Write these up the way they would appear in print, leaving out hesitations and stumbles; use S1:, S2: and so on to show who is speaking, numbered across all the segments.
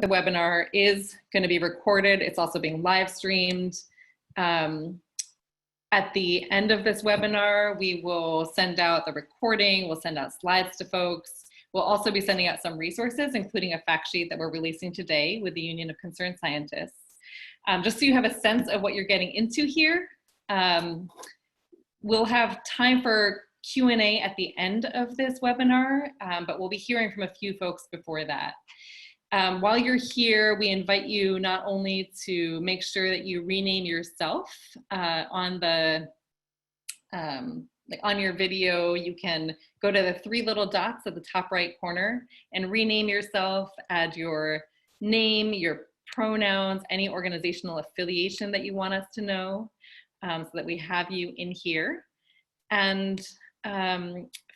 S1: the webinar is going to be recorded. It's also being live streamed. At the end of this webinar, we will send out the recording, we'll send out slides to folks. We'll also be sending out some resources, including a fact sheet that we're releasing today with the Union of Concerned Scientists. Just so you have a sense of what you're getting into here, we'll have time for Q&A at the end of this webinar, but we'll be hearing from a few folks before that. While you're here, we invite you not only to make sure that you rename yourself on your video. You can go to the 3 little dots at the top right corner and rename yourself, add your name, your pronouns, any organizational affiliation that you want us to know, so that we have you in here. And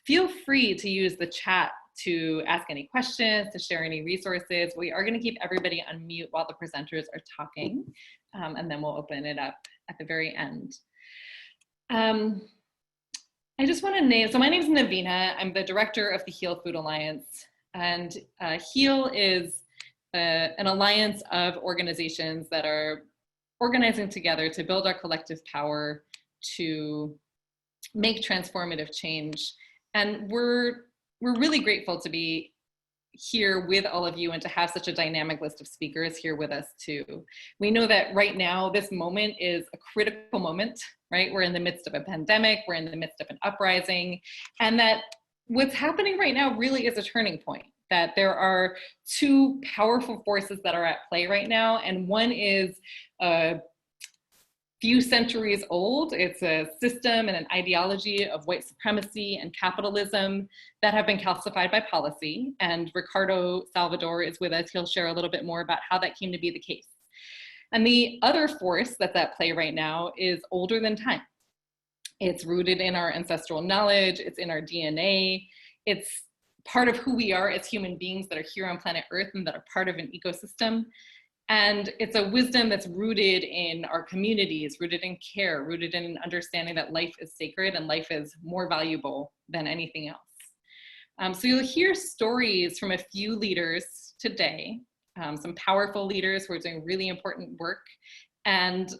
S1: feel free to use the chat to ask any questions, to share any resources. We are going to keep everybody on mute while the presenters are talking, and then we'll open it up at the very end. I just want to name, so my name is Navina. I'm the director of the HEAL Food Alliance, and HEAL is an alliance of organizations that are organizing together to build our collective power to make transformative change. And we're really grateful to be here with all of you and to have such a dynamic list of speakers here with us too. We know that right now, this moment is a critical moment, right? We're in the midst of a pandemic, we're in the midst of an uprising, and that what's happening right now really is a turning point, that there are 2 powerful forces that are at play right now, and one is a few centuries old. It's a system and an ideology of white supremacy and capitalism that have been calcified by policy. And Ricardo Salvador is with us. He'll share a little bit more about how that came to be the case. And the other force that's at play right now is older than time. It's rooted in our ancestral knowledge. It's in our DNA. It's part of who we are as human beings that are here on planet Earth and that are part of an ecosystem. And it's a wisdom that's rooted in our communities, rooted in care, rooted in understanding that life is sacred and life is more valuable than anything else. So you'll hear stories from a few leaders today, some powerful leaders who are doing really important work. And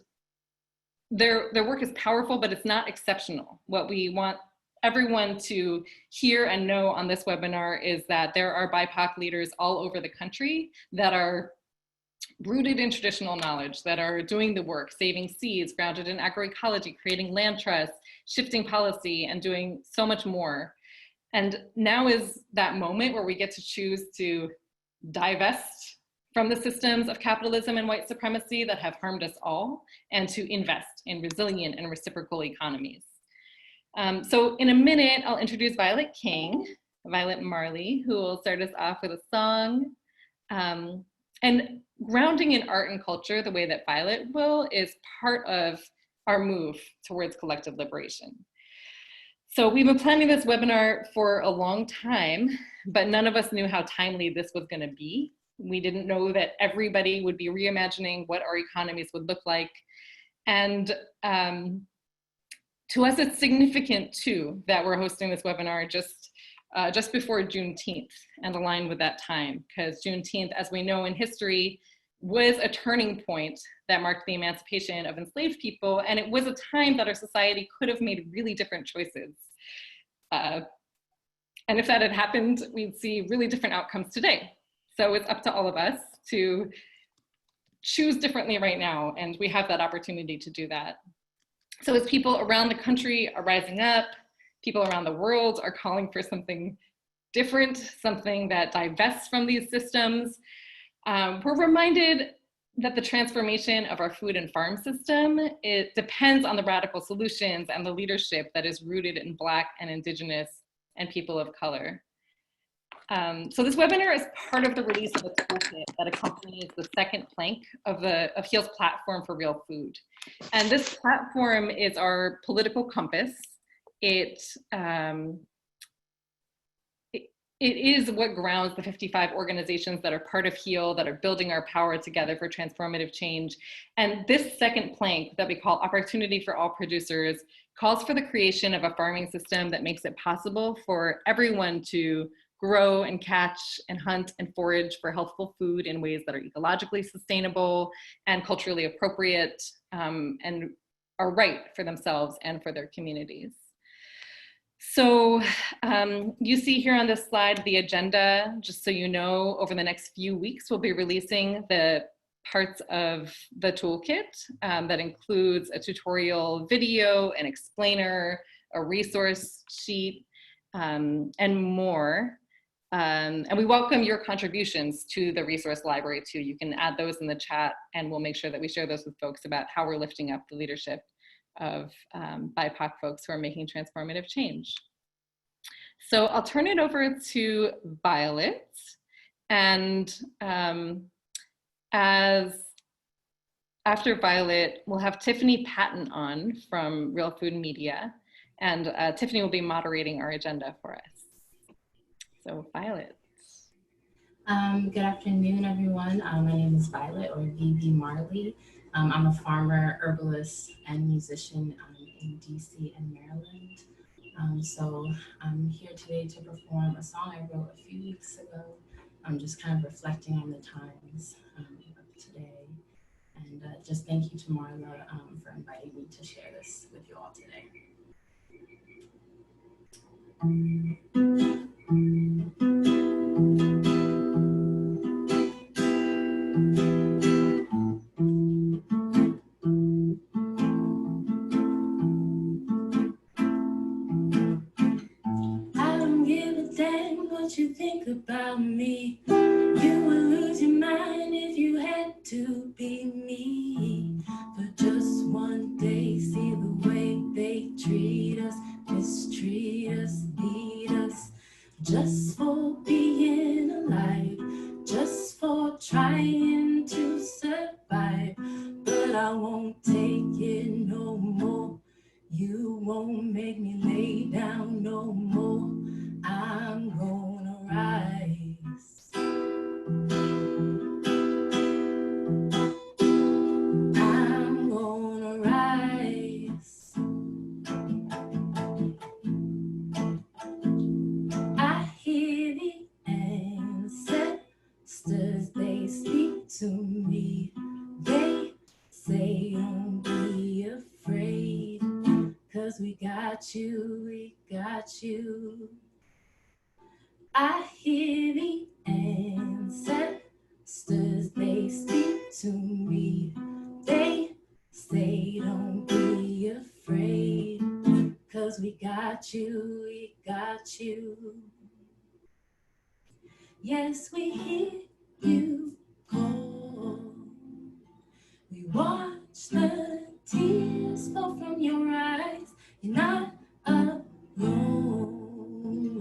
S1: their work is powerful, but it's not exceptional. What we want everyone to hear and know on this webinar is that there are BIPOC leaders all over the country that are rooted in traditional knowledge, that are doing the work, saving seeds, grounded in agroecology, creating land trusts, shifting policy, and doing so much more. And now is that moment where we get to choose to divest from the systems of capitalism and white supremacy that have harmed us all, and to invest in resilient and reciprocal economies. So in a minute, I'll introduce Violet King, Violet Marley, who will start us off with a song. And grounding in art and culture the way that Violet will is part of our move towards collective liberation. So we've been planning this webinar for a long time, but none of us knew how timely this was going to be. We didn't know that everybody would be reimagining what our economies would look like. And to us, it's significant too that we're hosting this webinar just before Juneteenth and aligned with that time, because Juneteenth, as we know in history, was a turning point that marked the emancipation of enslaved people, and it was a time that our society could have made really different choices. And if that had happened, we'd see really different outcomes today. So it's up to all of us to choose differently right now, and we have that opportunity to do that. So as people around the country are rising up, people around the world are calling for something different, something that divests from these systems. We're reminded that the transformation of our food and farm system, it depends on the radical solutions and the leadership that is rooted in Black and Indigenous and people of color. So this webinar is part of the release of a toolkit that accompanies the second plank of HEAL's platform for real food. And this platform is our political compass. It is what grounds the 55 organizations that are part of HEAL, that are building our power together for transformative change. And this second plank that we call Opportunity for All Producers calls for the creation of a farming system that makes it possible for everyone to grow and catch and hunt and forage for healthful food in ways that are ecologically sustainable and culturally appropriate, and are right for themselves and for their communities. So you see here on this slide the agenda. Just so you know, over the next few weeks, we'll be releasing the parts of the toolkit that includes a tutorial video, an explainer, a resource sheet, and more. And we welcome your contributions to the resource library too. You can add those in the chat, and we'll make sure that we share those with folks about how we're lifting up the leadership of BIPOC folks who are making transformative change. So I'll turn it over to Violet. And after Violet, we'll have Tiffany Patton on from Real Food Media. And Tiffany will be moderating our agenda for us. So Violet.
S2: Good afternoon, everyone. My name is Violet, or VB Marley. I'm a farmer, herbalist, and musician in DC and Maryland. So I'm here today to perform a song I wrote a few weeks ago. I'm just kind of reflecting on the times of today. And just thank you to Marla for inviting me to share this with you all today. You think about me, you would lose your mind if you had to be me. For just one day, see the way they treat us, mistreat us, beat us, just for being alive, just for trying to survive. But I won't take it no more. You won't make me lay down no more. I'm gonna rise. I'm gonna rise. I hear the ancestors, they speak to me. They say don't be afraid, 'cause we got you, we got you. I hear the ancestors, they speak to me. They say don't be afraid, 'cause we got you, we got you. Yes, we hear you call. We watch the tears fall from your eyes. You're not alone.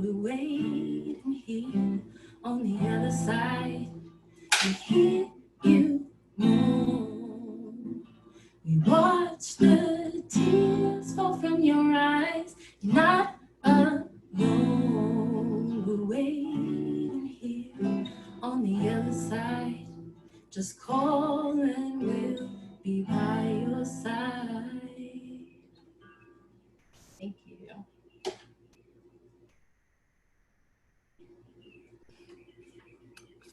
S2: We're waiting here on the other side. We hear you moan. We watch the tears fall from your eyes. You're not alone. We're waiting here on the other side. Just call and we'll be by your side. Thank you.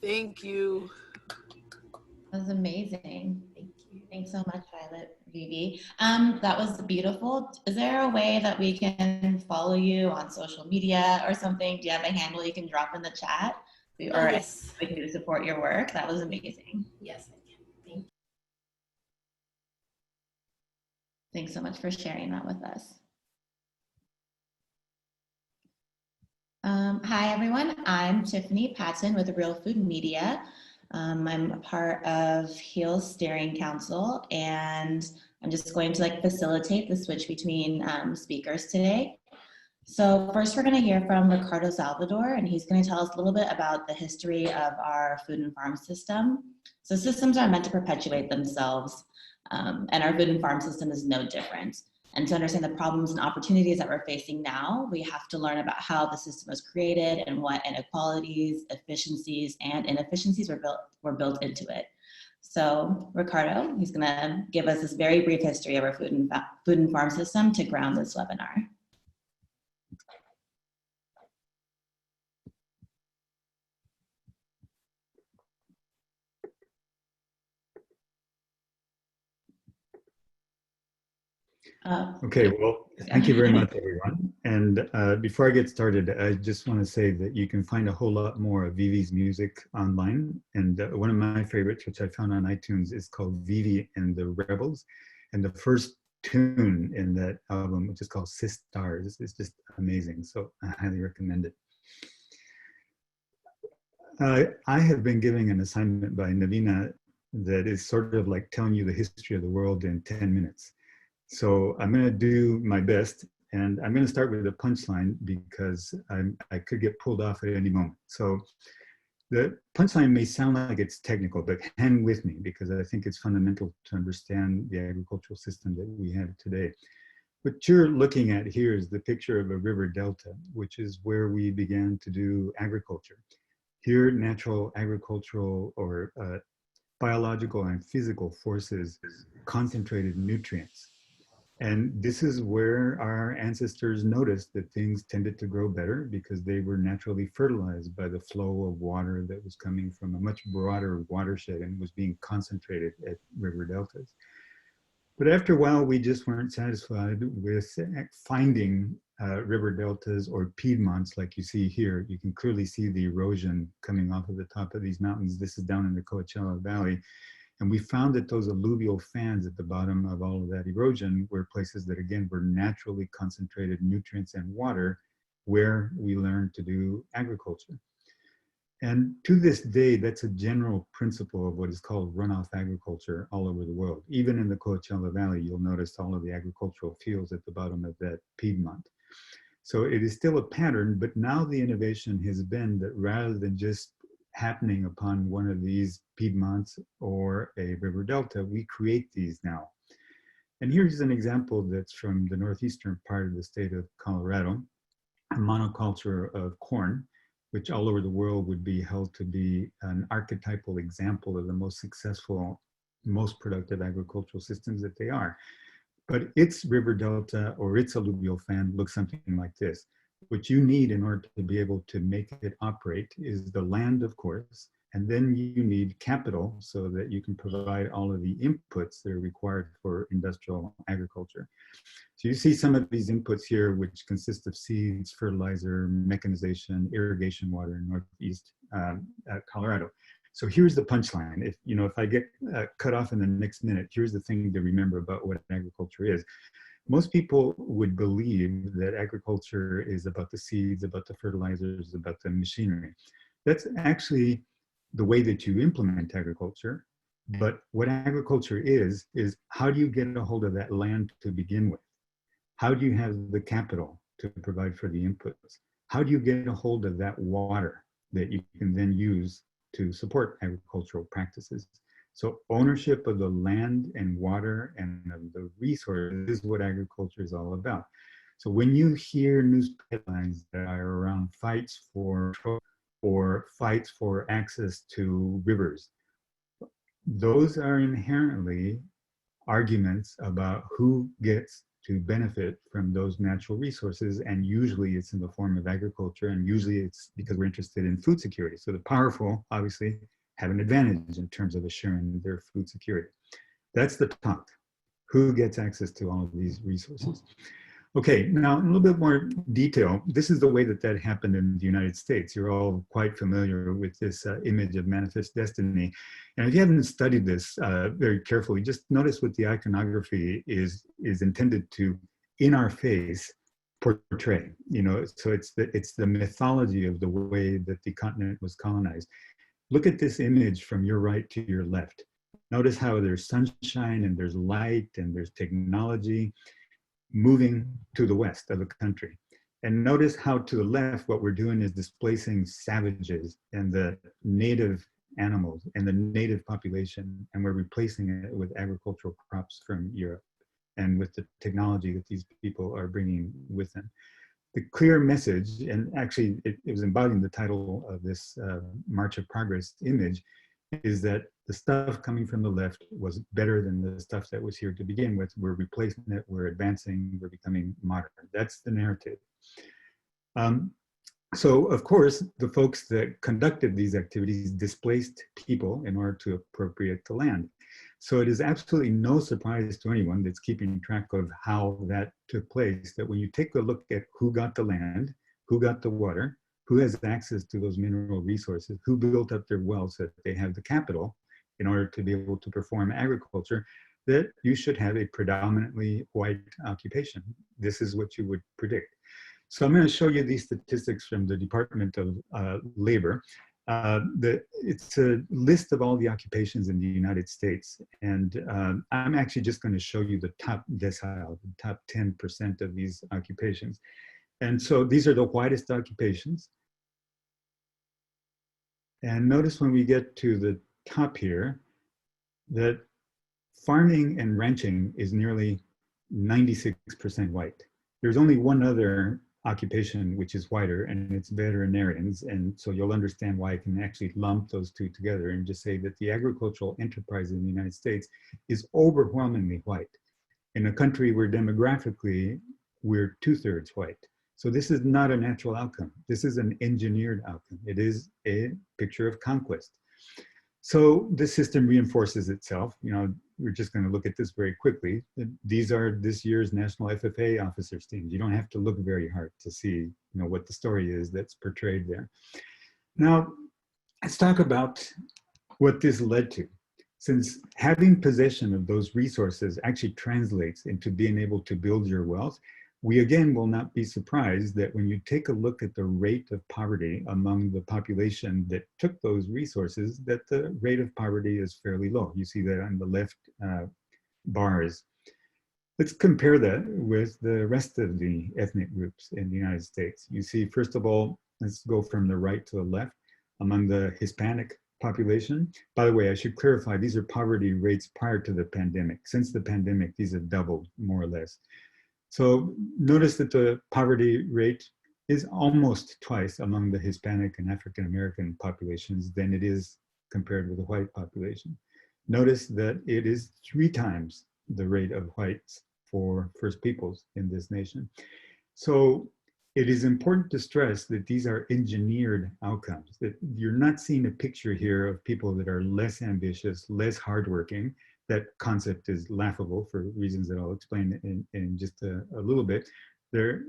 S3: Thank you.
S4: That was amazing.
S2: Thank you.
S4: Thanks so much, Violet, Vivi. That was beautiful. Is there a way that we can follow you on social media or something? Do you have a handle you can drop in the chat? Or
S2: yes.
S4: we can support your work? That was amazing.
S2: Yes, I can. Thank you.
S4: Thanks so much for sharing that with us. Hi, everyone. I'm Tiffany Patton with Real Food Media. I'm a part of HEAL's Steering Council, and I'm just going to facilitate the switch between speakers today. So first we're going to hear from Roberto Salvador, and he's going to tell us a little bit about the history of our food and farm system. So systems are meant to perpetuate themselves, and our food and farm system is no different. And to understand the problems and opportunities that we're facing now, we have to learn about how the system was created and what inequalities, efficiencies, and inefficiencies were built into it. So Ricardo, he's gonna give us this very brief history of our food and farm system to ground this webinar.
S3: Okay, well, thank you very much, everyone. And before I get started, I just want to say that you can find a whole lot more of Vivi's music online. And one of my favorites, which I found on iTunes, is called Vivi and the Rebels. And the first tune in that album, which is called Sis Stars, is just amazing. So I highly recommend it. I have been giving an assignment by Navina that is sort of like telling you the history of the world in 10 minutes. So I'm going to do my best, and I'm going to start with a punchline because I could get pulled off at any moment. So the punchline may sound like it's technical, but hang with me because I think it's fundamental to understand the agricultural system that we have today. What you're looking at here is the picture of a river delta, which is where we began to do agriculture. Here, natural agricultural or biological and physical forces concentrated nutrients. And this is where our ancestors noticed that things tended to grow better because they were naturally fertilized by the flow of water that was coming from a much broader watershed and was being concentrated at river deltas. But after a while, we just weren't satisfied with finding river deltas or piedmonts like you see here. You can clearly see the erosion coming off of the top of these mountains. This is down in the Coachella Valley. And we found that those alluvial fans at the bottom of all of that erosion were places that, again, were naturally concentrated nutrients and water where we learned to do agriculture. And to this day, that's a general principle of what is called runoff agriculture all over the world. Even in the Coachella Valley, you'll notice all of the agricultural fields at the bottom of that Piedmont. So it is still a pattern, but now the innovation has been that rather than just happening upon one of these Piedmonts or a river delta, we create these now. And here's an example that's from the northeastern part of the state of Colorado, a monoculture of corn, which all over the world would be held to be an archetypal example of the most successful, most productive agricultural systems that they are. But its river delta or its alluvial fan looks something like this. What you need in order to be able to make it operate is the land, of course, and then you need capital so that you can provide all of the inputs that are required for industrial agriculture. So you see some of these inputs here, which consist of seeds, fertilizer, mechanization, irrigation water in northeast Colorado. So here's the punchline. If I get cut off in the next minute, here's the thing to remember about what agriculture is. Most people would believe that agriculture is about the seeds, about the fertilizers, about the machinery. That's actually the way that you implement agriculture. But what agriculture is how do you get a hold of that land to begin with? How do you have the capital to provide for the inputs? How do you get a hold of that water that you can then use to support agricultural practices? So ownership of the land and water and of the resources is what agriculture is all about. So when you hear news headlines that are around fights for or fights for access to rivers, those are inherently arguments about who gets to benefit from those natural resources. And usually it's in the form of agriculture, and usually it's because we're interested in food security. So the powerful, obviously, have an advantage in terms of assuring their food security. That's the talk. Who gets access to all of these resources? Okay, now in a little bit more detail, this is the way that happened in the United States. You're all quite familiar with this image of manifest destiny. And if you haven't studied this very carefully, just notice what the iconography is intended to, in our face, portray. So it's the mythology of the way that the continent was colonized. Look at this image from your right to your left. Notice how there's sunshine and there's light and there's technology moving to the west of the country. And notice how to the left, what we're doing is displacing savages and the native animals and the native population, and we're replacing it with agricultural crops from Europe and with the technology that these people are bringing with them. The clear message, and actually it was embodying the title of this March of Progress image, is that the stuff coming from the left was better than the stuff that was here to begin with. We're replacing it, we're advancing, we're becoming modern. That's the narrative. So, of course, the folks that conducted these activities displaced people in order to appropriate the land. So it is absolutely no surprise to anyone that's keeping track of how that took place, that when you take a look at who got the land, who got the water, who has access to those mineral resources, who built up their wealth so that they have the capital in order to be able to perform agriculture, that you should have a predominantly white occupation. This is what you would predict. So I'm going to show you these statistics from the Department of Labor. It's a list of all the occupations in the United States. And I'm actually just going to show you the top decile, the top 10% of these occupations. And so these are the whitest occupations. And notice when we get to the top here, that farming and ranching is nearly 96% white. There's only one other occupation which is whiter, and it's veterinarians. And so you'll understand why I can actually lump those two together and just say that the agricultural enterprise in the United States is overwhelmingly white in a country where demographically we're 2/3 white. So this is not a natural outcome. This is an engineered outcome. It is a picture of conquest. So the system reinforces itself. You know, we're just going to look at this very quickly. These are this year's National FFA officers teams. You don't have to look very hard to see, you know, what the story is that's portrayed there. Now, let's talk about what this led to. Since having possession of those resources actually translates into being able to build your wealth, we again will not be surprised that when you take a look at the rate of poverty among the population that took those resources, that the rate of poverty is fairly low. You see that on the left bars. Let's compare that with the rest of the ethnic groups in the United States. You see, first of all, let's go from the right to the left. Among the Hispanic population, by the way, I should clarify, these are poverty rates prior to the pandemic. Since the pandemic, these have doubled more or less. So notice that the poverty rate is almost twice among the Hispanic and African American populations than it is compared with the white population. Notice that it is 3 times the rate of whites for First Peoples in this nation. So it is important to stress that these are engineered outcomes, that you're not seeing a picture here of people that are less ambitious, less hardworking. That concept is laughable for reasons that I'll explain in just a little bit. They're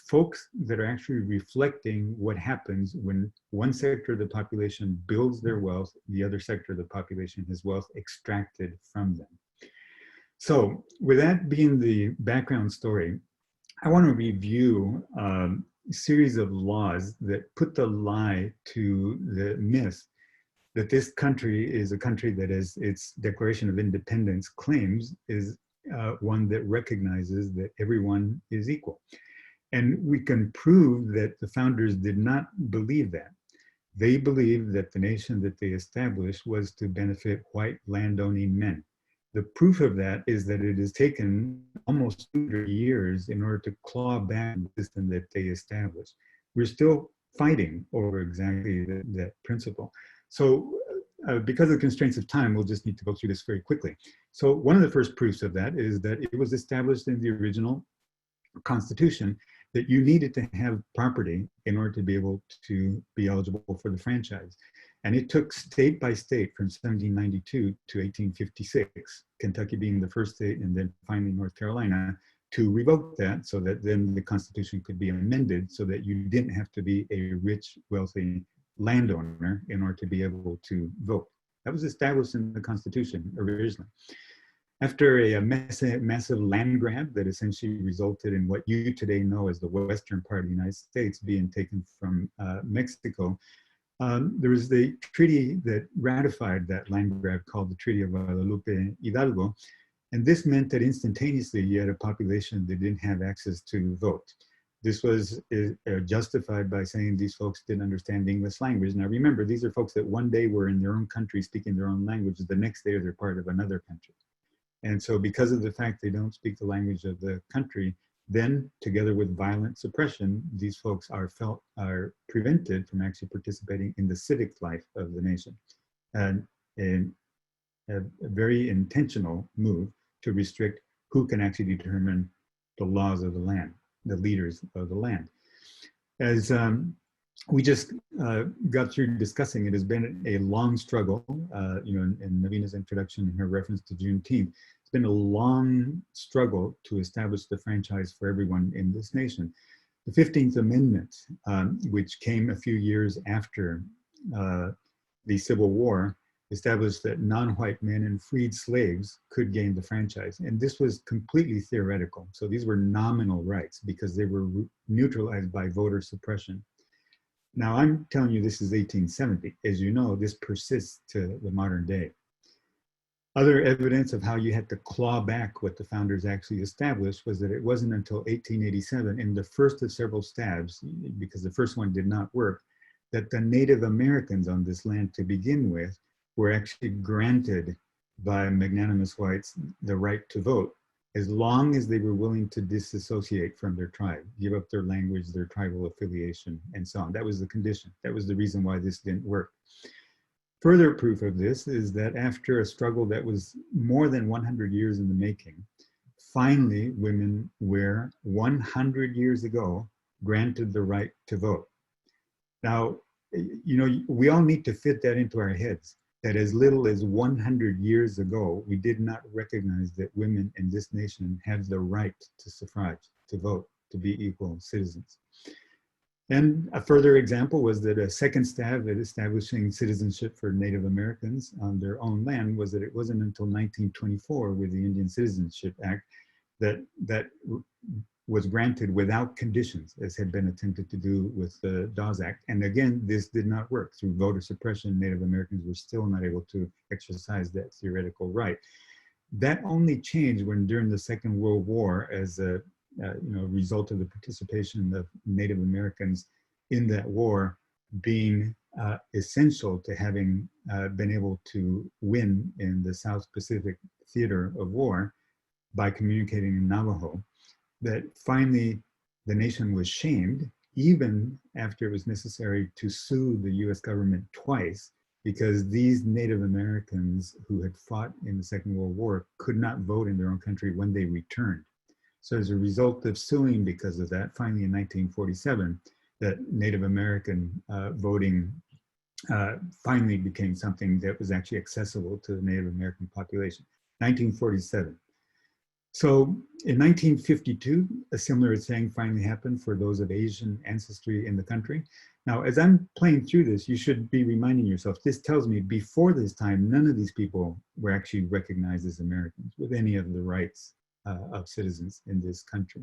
S3: folks that are actually reflecting what happens when one sector of the population builds their wealth, the other sector of the population has wealth extracted from them. So with that being the background story, I want to review a series of laws that put the lie to the myth that this country is a country that, as its Declaration of Independence claims, is one that recognizes that everyone is equal. And we can prove that the founders did not believe that. They believed that the nation that they established was to benefit white landowning men. The proof of that is that it has taken almost 200 years in order to claw back the system that they established. We're still fighting over exactly that principle. So because of the constraints of time, we'll just need to go through this very quickly. So one of the first proofs of that is that it was established in the original Constitution that you needed to have property in order to be able to be eligible for the franchise. And it took state by state from 1792 to 1856, Kentucky being the first state and then finally North Carolina, to revoke that so that then the Constitution could be amended so that you didn't have to be a rich, wealthy landowner in order to be able to vote. That was established in the Constitution originally. After a massive land grab that essentially resulted in what you today know as the western part of the United States being taken from Mexico, there was the treaty that ratified that land grab called the Treaty of Lupe Hidalgo. And this meant that instantaneously you had a population that didn't have access to vote. This was justified by saying these folks didn't understand the English language. Now remember, these are folks that one day were in their own country speaking their own language, the next day they're part of another country. And so because of the fact they don't speak the language of the country, then together with violent suppression, these folks are prevented from actually participating in the civic life of the nation. And a very intentional move to restrict who can actually determine the laws of the land, the leaders of the land. As we just got through discussing it. Has been a long struggle, in Navina's introduction and her reference to Juneteenth. It's been a long struggle to establish the franchise for everyone in this nation. The 15th Amendment, which came a few years after the Civil War, established that non-white men and freed slaves could gain the franchise. And this was completely theoretical. So these were nominal rights because they were neutralized by voter suppression. Now I'm telling you this is 1870. As you know, this persists to the modern day. Other evidence of how you had to claw back what the founders actually established was that it wasn't until 1887, in the first of several stabs, because the first one did not work, that the Native Americans on this land to begin with were actually granted by magnanimous whites the right to vote, as long as they were willing to disassociate from their tribe, give up their language, their tribal affiliation, and so on. That was the condition. That was the reason why this didn't work. Further proof of this is that after a struggle that was more than 100 years in the making, finally women were 100 years ago granted the right to vote. Now, we all need to fit that into our heads, that as little as 100 years ago, we did not recognize that women in this nation had the right to suffrage, to vote, to be equal citizens. And a further example was that a second stab at establishing citizenship for Native Americans on their own land was that it wasn't until 1924 with the Indian Citizenship Act that was granted without conditions, as had been attempted to do with the Dawes Act. And again, this did not work. Through voter suppression, Native Americans were still not able to exercise that theoretical right. That only changed when during the Second World War, as a result of the participation of Native Americans in that war being essential to having been able to win in the South Pacific theater of war by communicating in Navajo, that finally the nation was shamed, even after it was necessary to sue the US government twice, because these Native Americans who had fought in the Second World War could not vote in their own country when they returned. So as a result of suing because of that, finally in 1947, that Native American voting finally became something that was actually accessible to the Native American population, 1947. So in 1952, a similar thing finally happened for those of Asian ancestry in the country. Now, as I'm playing through this, you should be reminding yourself, this tells me before this time, none of these people were actually recognized as Americans with any of the rights of citizens in this country.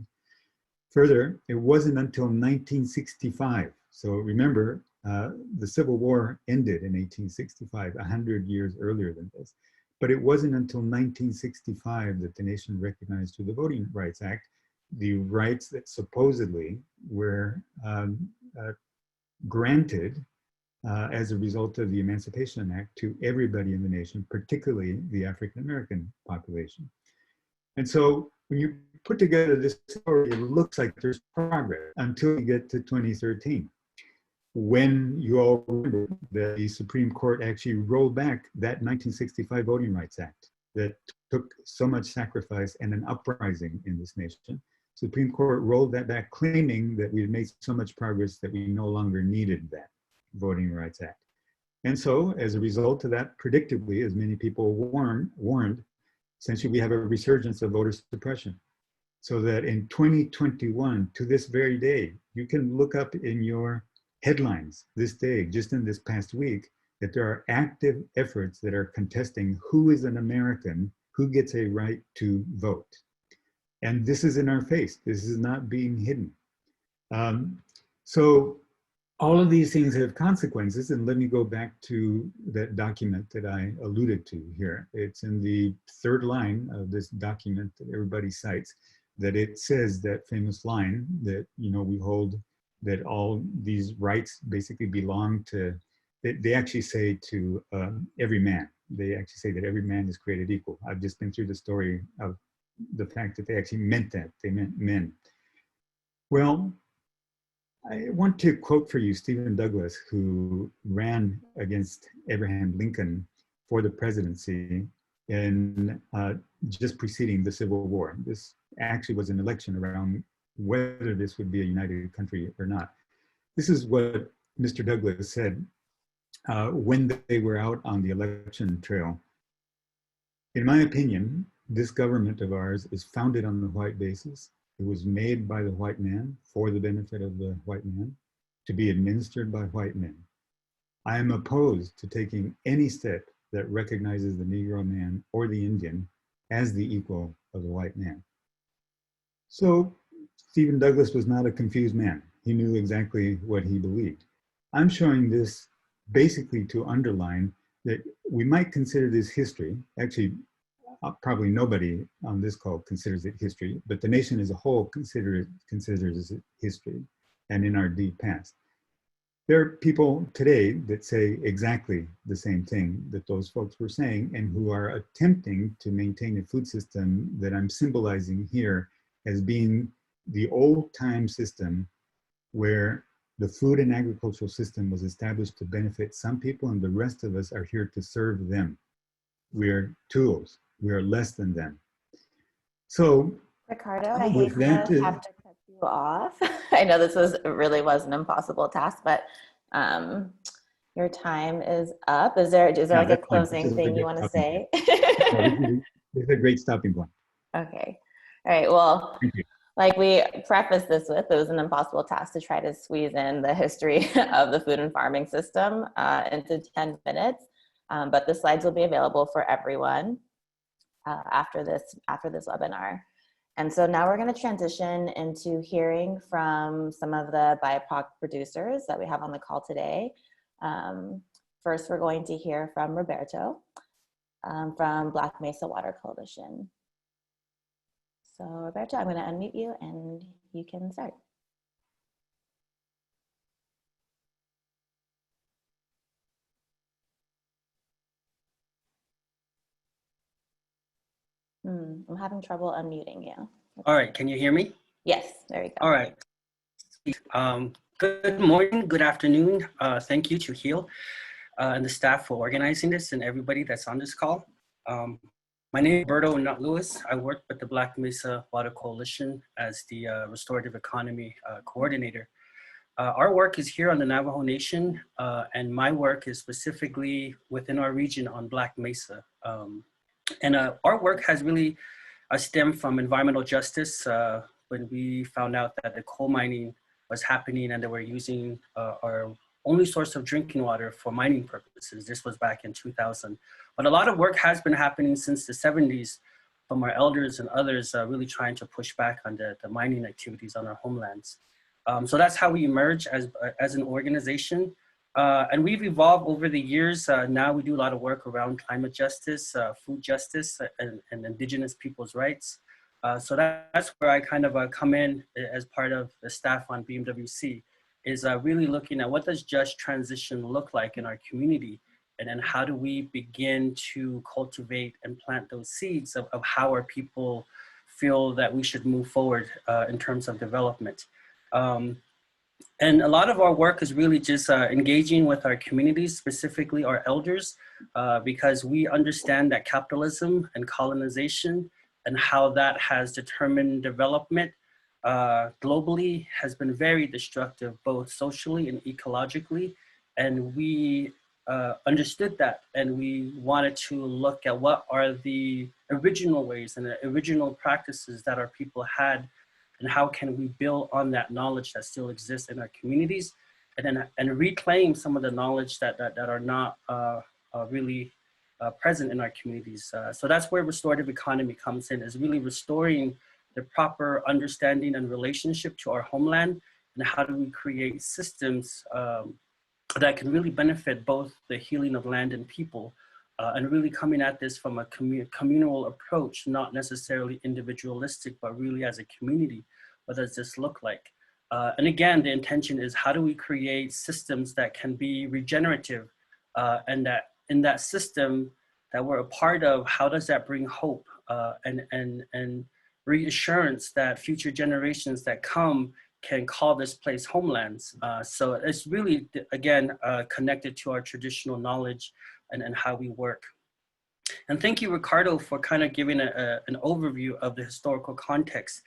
S3: Further, it wasn't until 1965. So remember, the Civil War ended in 1865, 100 years earlier than this. But it wasn't until 1965 that the nation recognized through the Voting Rights Act the rights that supposedly were granted as a result of the Emancipation Act to everybody in the nation, particularly the African American population. And so when you put together this story, it looks like there's progress until you get to 2013, when you all remember that the Supreme Court actually rolled back that 1965 Voting Rights Act that took so much sacrifice and an uprising in this nation. Supreme Court rolled that back, claiming that we had made so much progress that we no longer needed that Voting Rights Act. And so as a result of that, predictably, as many people warned, essentially we have a resurgence of voter suppression. So that in 2021, to this very day, you can look up in your headlines this day, just in this past week, that there are active efforts that are contesting who is an American, who gets a right to vote. And this is in our face. This is not being hidden. So all of these things have consequences. And let me go back to that document that I alluded to here. It's in the third line of this document that everybody cites, that it says that famous line that, we hold that all these rights basically belong to, they actually say to every man. They actually say that every man is created equal. I've just been through the story of the fact that they actually meant that, they meant men. Well, I want to quote for you Stephen Douglas, who ran against Abraham Lincoln for the presidency in just preceding the Civil War. This actually was an election around whether this would be a united country or not. This is what Mr. Douglas said when they were out on the election trail. In my opinion, this government of ours is founded on the white basis. It was made by the white man for the benefit of the white man, to be administered by white men. I am opposed to taking any step that recognizes the Negro man or the Indian as the equal of the white man. So Stephen Douglas was not a confused man. He knew exactly what he believed. I'm showing this basically to underline that we might consider this history. Actually, probably nobody on this call considers it history, but the nation as a whole considers it history and in our deep past. There are people today that say exactly the same thing that those folks were saying and who are attempting to maintain a food system that I'm symbolizing here as being the old time system where the food and agricultural system was established to benefit some people and the rest of us are here to serve them. We are tools. We are less than them. So,
S4: Ricardo, I hate to have to cut you off. I know this really was an impossible task, but your time is up. Is there like a closing thing you want to say?
S3: This is a great stopping point.
S4: Okay. All right. Well, like we prefaced this with, it was an impossible task to try to squeeze in the history of the food and farming system into 10 minutes. But the slides will be available for everyone after this webinar. And so now we're going to transition into hearing from some of the BIPOC producers that we have on the call today. First, we're going to hear from Roberto from Black Mesa Water Coalition. So Roberto, I'm going to unmute you and you can start. I'm having trouble unmuting you.
S5: All right, can you hear me?
S4: Yes, there we go.
S5: All right. Good morning, good afternoon. Thank you to HEAL and the staff for organizing this and everybody that's on this call. My name is Roberto, not Lewis. I work with the Black Mesa Water Coalition as the Restorative Economy Coordinator. Our work is here on the Navajo Nation, and my work is specifically within our region on Black Mesa. And our work has really stemmed from environmental justice when we found out that the coal mining was happening and they were using our only source of drinking water for mining purposes. This was back in 2000. But a lot of work has been happening since the 70s from our elders and others really trying to push back on the mining activities on our homelands. So that's how we emerge as an organization. And we've evolved over the years. Now we do a lot of work around climate justice, food justice, and indigenous people's rights. So that's where I kind of come in as part of the staff on BMWC, is really looking at what does just transition look like in our community, and then how do we begin to cultivate and plant those seeds of how our people feel that we should move forward in terms of development. And a lot of our work is really just engaging with our communities, specifically our elders, because we understand that capitalism and colonization and how that has determined development globally has been very destructive, both socially and ecologically. And we understood that, and we wanted to look at what are the original ways and the original practices that our people had, and how can we build on that knowledge that still exists in our communities, and reclaim some of the knowledge that are not really present in our communities. So that's where restorative economy comes in, is really restoring the proper understanding and relationship to our homeland, and how do we create systems that can really benefit both the healing of land and people, and really coming at this from a communal approach, not necessarily individualistic, but really as a community. What does this look like? And again, the intention is how do we create systems that can be regenerative, and that in that system that we're a part of, how does that bring hope and reassurance that future generations that come can call this place homelands. So it's really, again, connected to our traditional knowledge and how we work. And thank you, Ricardo, for kind of giving an overview of the historical context.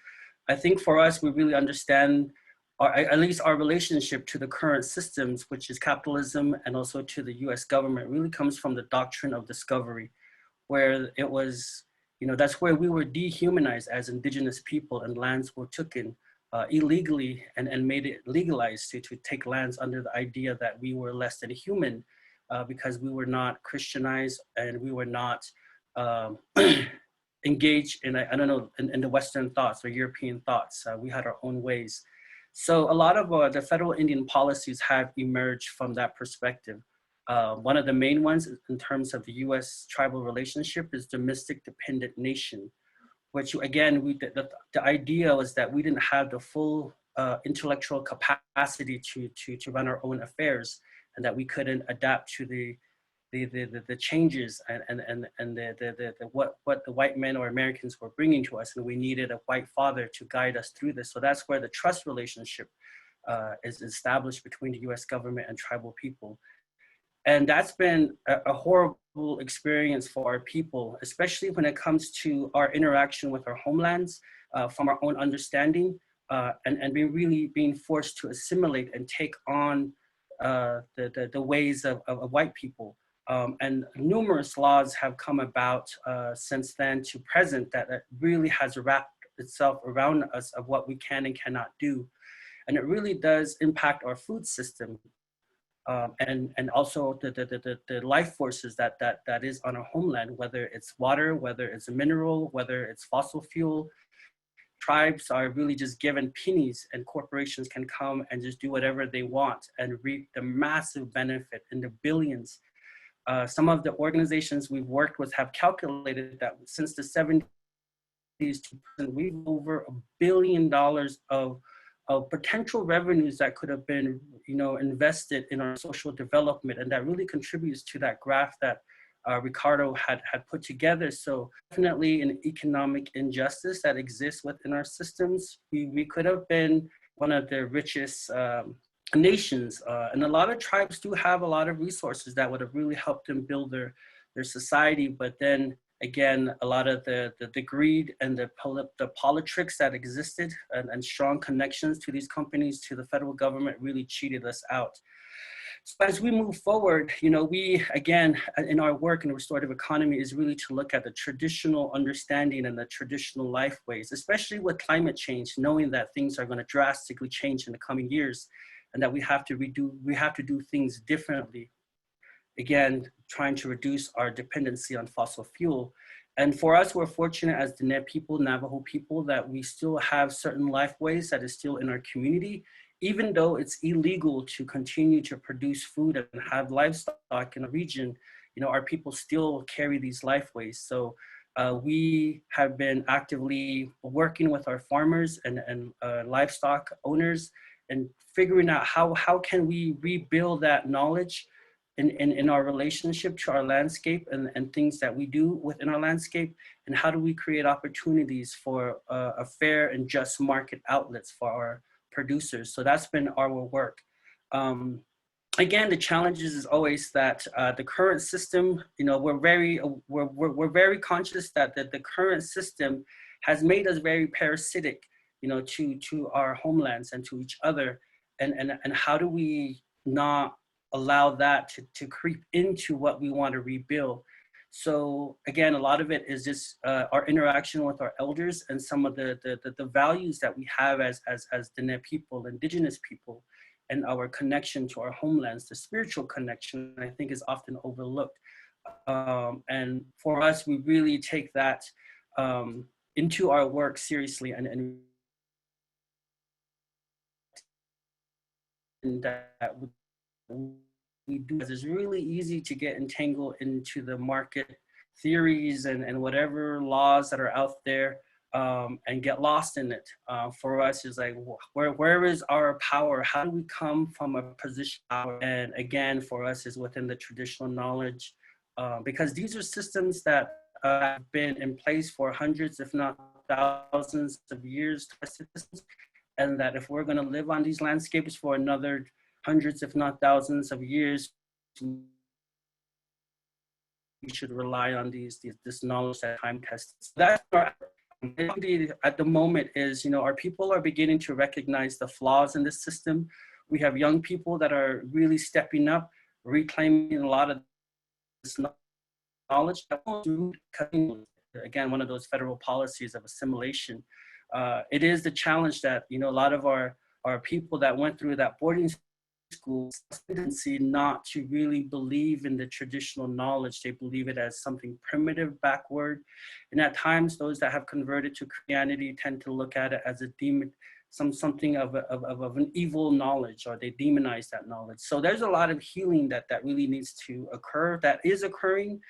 S5: I think for us, we really understand or at least our relationship to the current systems, which is capitalism, and also to the US government, really comes from the doctrine of discovery, where it was, that's where we were dehumanized as indigenous people, and lands were taken illegally and made it legalized to take lands under the idea that we were less than human because we were not Christianized and we were not engaged in, I don't know, in the Western thoughts or European thoughts. We had our own ways. So a lot of the federal Indian policies have emerged from that perspective. One of the main ones in terms of the US tribal relationship is domestic dependent nation, which again, the idea was that we didn't have the full intellectual capacity to run our own affairs, and that we couldn't adapt to the changes and what the white men or Americans were bringing to us, and we needed a white father to guide us through this. So that's where the trust relationship is established between the US government and tribal people. And that's been a horrible experience for our people, especially when it comes to our interaction with our homelands from our own understanding and being forced to assimilate and take on the ways of white people. And numerous laws have come about since then to present that really has wrapped itself around us of what we can and cannot do. And it really does impact our food system. And also the life forces that is on our homeland, whether it's water, whether it's a mineral, whether it's fossil fuel. Tribes are really just given pennies, and corporations can come and just do whatever they want and reap the massive benefit in the billions. Some of the organizations we've worked with have calculated that since the 70s, we've over $1 billion of potential revenues that could have been, invested in our social development, and that really contributes to that graph that Ricardo had put together. So definitely an economic injustice that exists within our systems. We could have been one of the richest nations, and a lot of tribes do have a lot of resources that would have really helped them build their society, but then again, a lot of the greed and the politics that existed and strong connections to these companies, to the federal government, really cheated us out. So as we move forward, we, again, in our work in the restorative economy is really to look at the traditional understanding and the traditional life ways, especially with climate change, knowing that things are going to drastically change in the coming years and that we have to do things differently. Again, trying to reduce our dependency on fossil fuel. And for us, we're fortunate as the Navajo people, that we still have certain life ways that is still in our community, even though it's illegal to continue to produce food and have livestock in a region. Our people still carry these life ways. So we have been actively working with our farmers and livestock owners and figuring out how can we rebuild that knowledge in our relationship to our landscape and things that we do within our landscape, and how do we create opportunities for a fair and just market outlets for our producers. So that's been our work. Again, the challenges is always that the current system, we're very conscious that the current system has made us very parasitic, to our homelands and to each other, and how do we not allow that to creep into what we want to rebuild. So again, a lot of it is just our interaction with our elders and some of the values that we have as Diné people, indigenous people, and our connection to our homelands, the spiritual connection, I think is often overlooked. And for us, we really take that into our work seriously, and that we do. It's really easy to get entangled into the market theories and whatever laws that are out there and get lost in it. For us, is like, where is our power? How do we come from a position of power? And again, for us, is within the traditional knowledge, because these are systems that have been in place for hundreds, if not thousands of years, and that if we're going to live on these landscapes for another hundreds, if not thousands of years, we should rely on this knowledge that time tests. That's our, At the moment is, our people are beginning to recognize the flaws in this system. We have young people that are really stepping up, reclaiming a lot of this knowledge. Again, one of those federal policies of assimilation. It is the challenge that, a lot of our people that went through that boarding school tendency not to really believe in the traditional knowledge. They believe it as something primitive, backward. And at times, those that have converted to Christianity tend to look at it as a demon, something of an evil knowledge, or they demonize that knowledge. So there's a lot of healing that really needs to occur, that is occurring,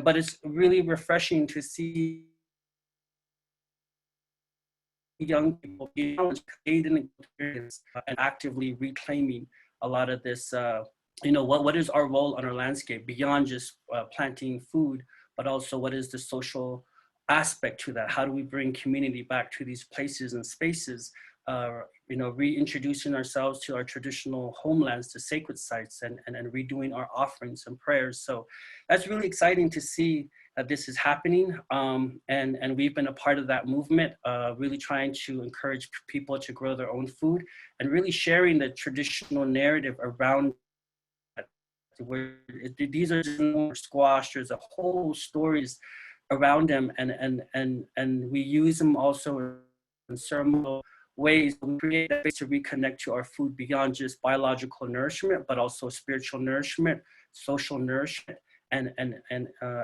S5: but it's really refreshing to see young people being and actively reclaiming a lot of this, what is our role on our landscape beyond just planting food, but also what is the social aspect to that? How do we bring community back to these places and spaces? Reintroducing ourselves to our traditional homelands, to sacred sites, and redoing our offerings and prayers. So that's really exciting to see that this is happening. And we've been a part of that movement, really trying to encourage people to grow their own food and really sharing the traditional narrative around that. Where these are just more squash, there's a whole stories around them, and we use them also in ceremonial ways. We create a space to reconnect to our food beyond just biological nourishment, but also spiritual nourishment, social nourishment, and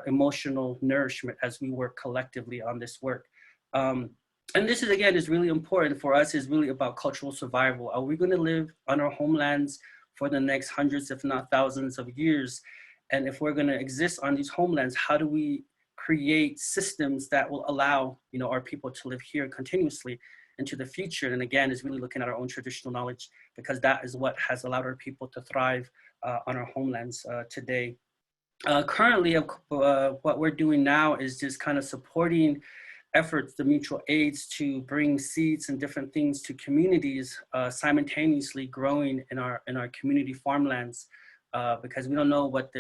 S5: emotional nourishment as we work collectively on this work. And this is, again, is really important for us, is really about cultural survival. Are we going to live on our homelands for the next hundreds, if not thousands of years? And if we're going to exist on these homelands, how do we create systems that will allow, our people to live here continuously into the future? And again, is really looking at our own traditional knowledge, because that is what has allowed our people to thrive on our homelands today. Currently, what we're doing now is just kind of supporting efforts, the mutual aids, to bring seeds and different things to communities, simultaneously growing in our community farmlands, because we don't know what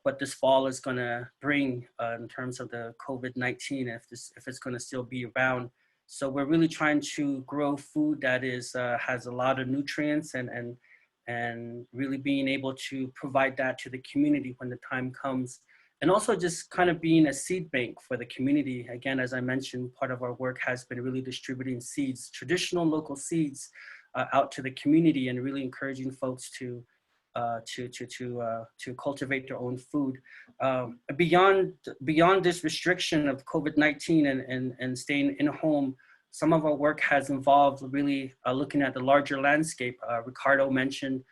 S5: what this fall is going to bring in terms of the COVID-19, if it's going to still be around. So we're really trying to grow food that is has a lot of nutrients, and really being able to provide that to the community when the time comes. And also just kind of being a seed bank for the community. Again, as I mentioned, part of our work has been really distributing seeds, traditional local seeds, out to the community, and really encouraging folks to cultivate their own food. Beyond this restriction of COVID-19 and staying in home, some of our work has involved really looking at the larger landscape. Ricardo mentioned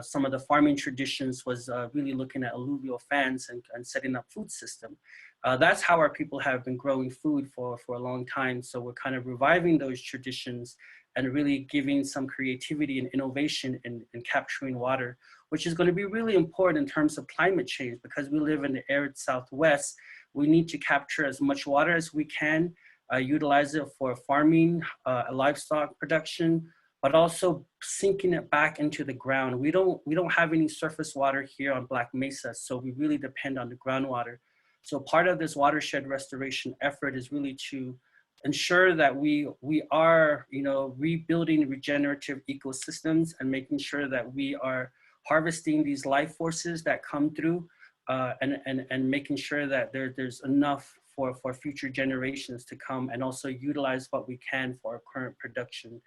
S5: some of the farming traditions was really looking at alluvial fans and setting up food system. That's how our people have been growing food for a long time. So we're kind of reviving those traditions and really giving some creativity and innovation in capturing water, which is going to be really important in terms of climate change, because we live in the arid Southwest. We need to capture as much water as we can, utilize it for farming, livestock production, but also sinking it back into the ground. We don't have any surface water here on Black Mesa, so we really depend on the groundwater. So part of this watershed restoration effort is really to ensure that we are, rebuilding regenerative ecosystems and making sure that we are harvesting these life forces that come through, and making sure that there's enough for future generations to come, and also utilize what we can for our current production.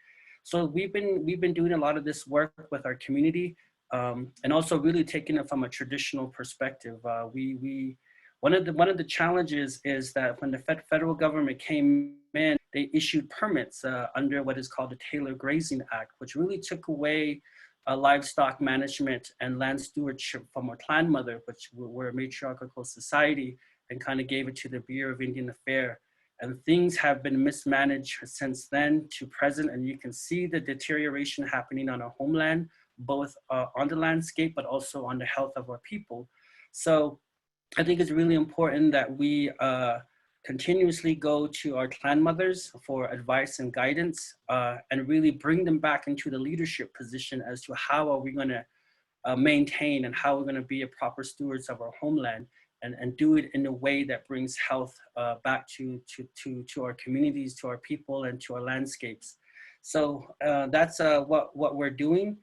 S5: So we've been doing a lot of this work with our community, and also really taking it from a traditional perspective. One of the challenges is that when the federal government came in, they issued permits under what is called the Taylor Grazing Act, which really took away livestock management and land stewardship from our clan mother, which were a matriarchal society, and kind of gave it to the Bureau of Indian Affairs. And things have been mismanaged since then to present, and you can see the deterioration happening on our homeland, both on the landscape, but also on the health of our people. So I think it's really important that we continuously go to our clan mothers for advice and guidance, and really bring them back into the leadership position as to how are we going to maintain and how we're going to be a proper stewards of our homeland. and do it in a way that brings health back to our communities, to our people, and to our landscapes. So that's what we're doing.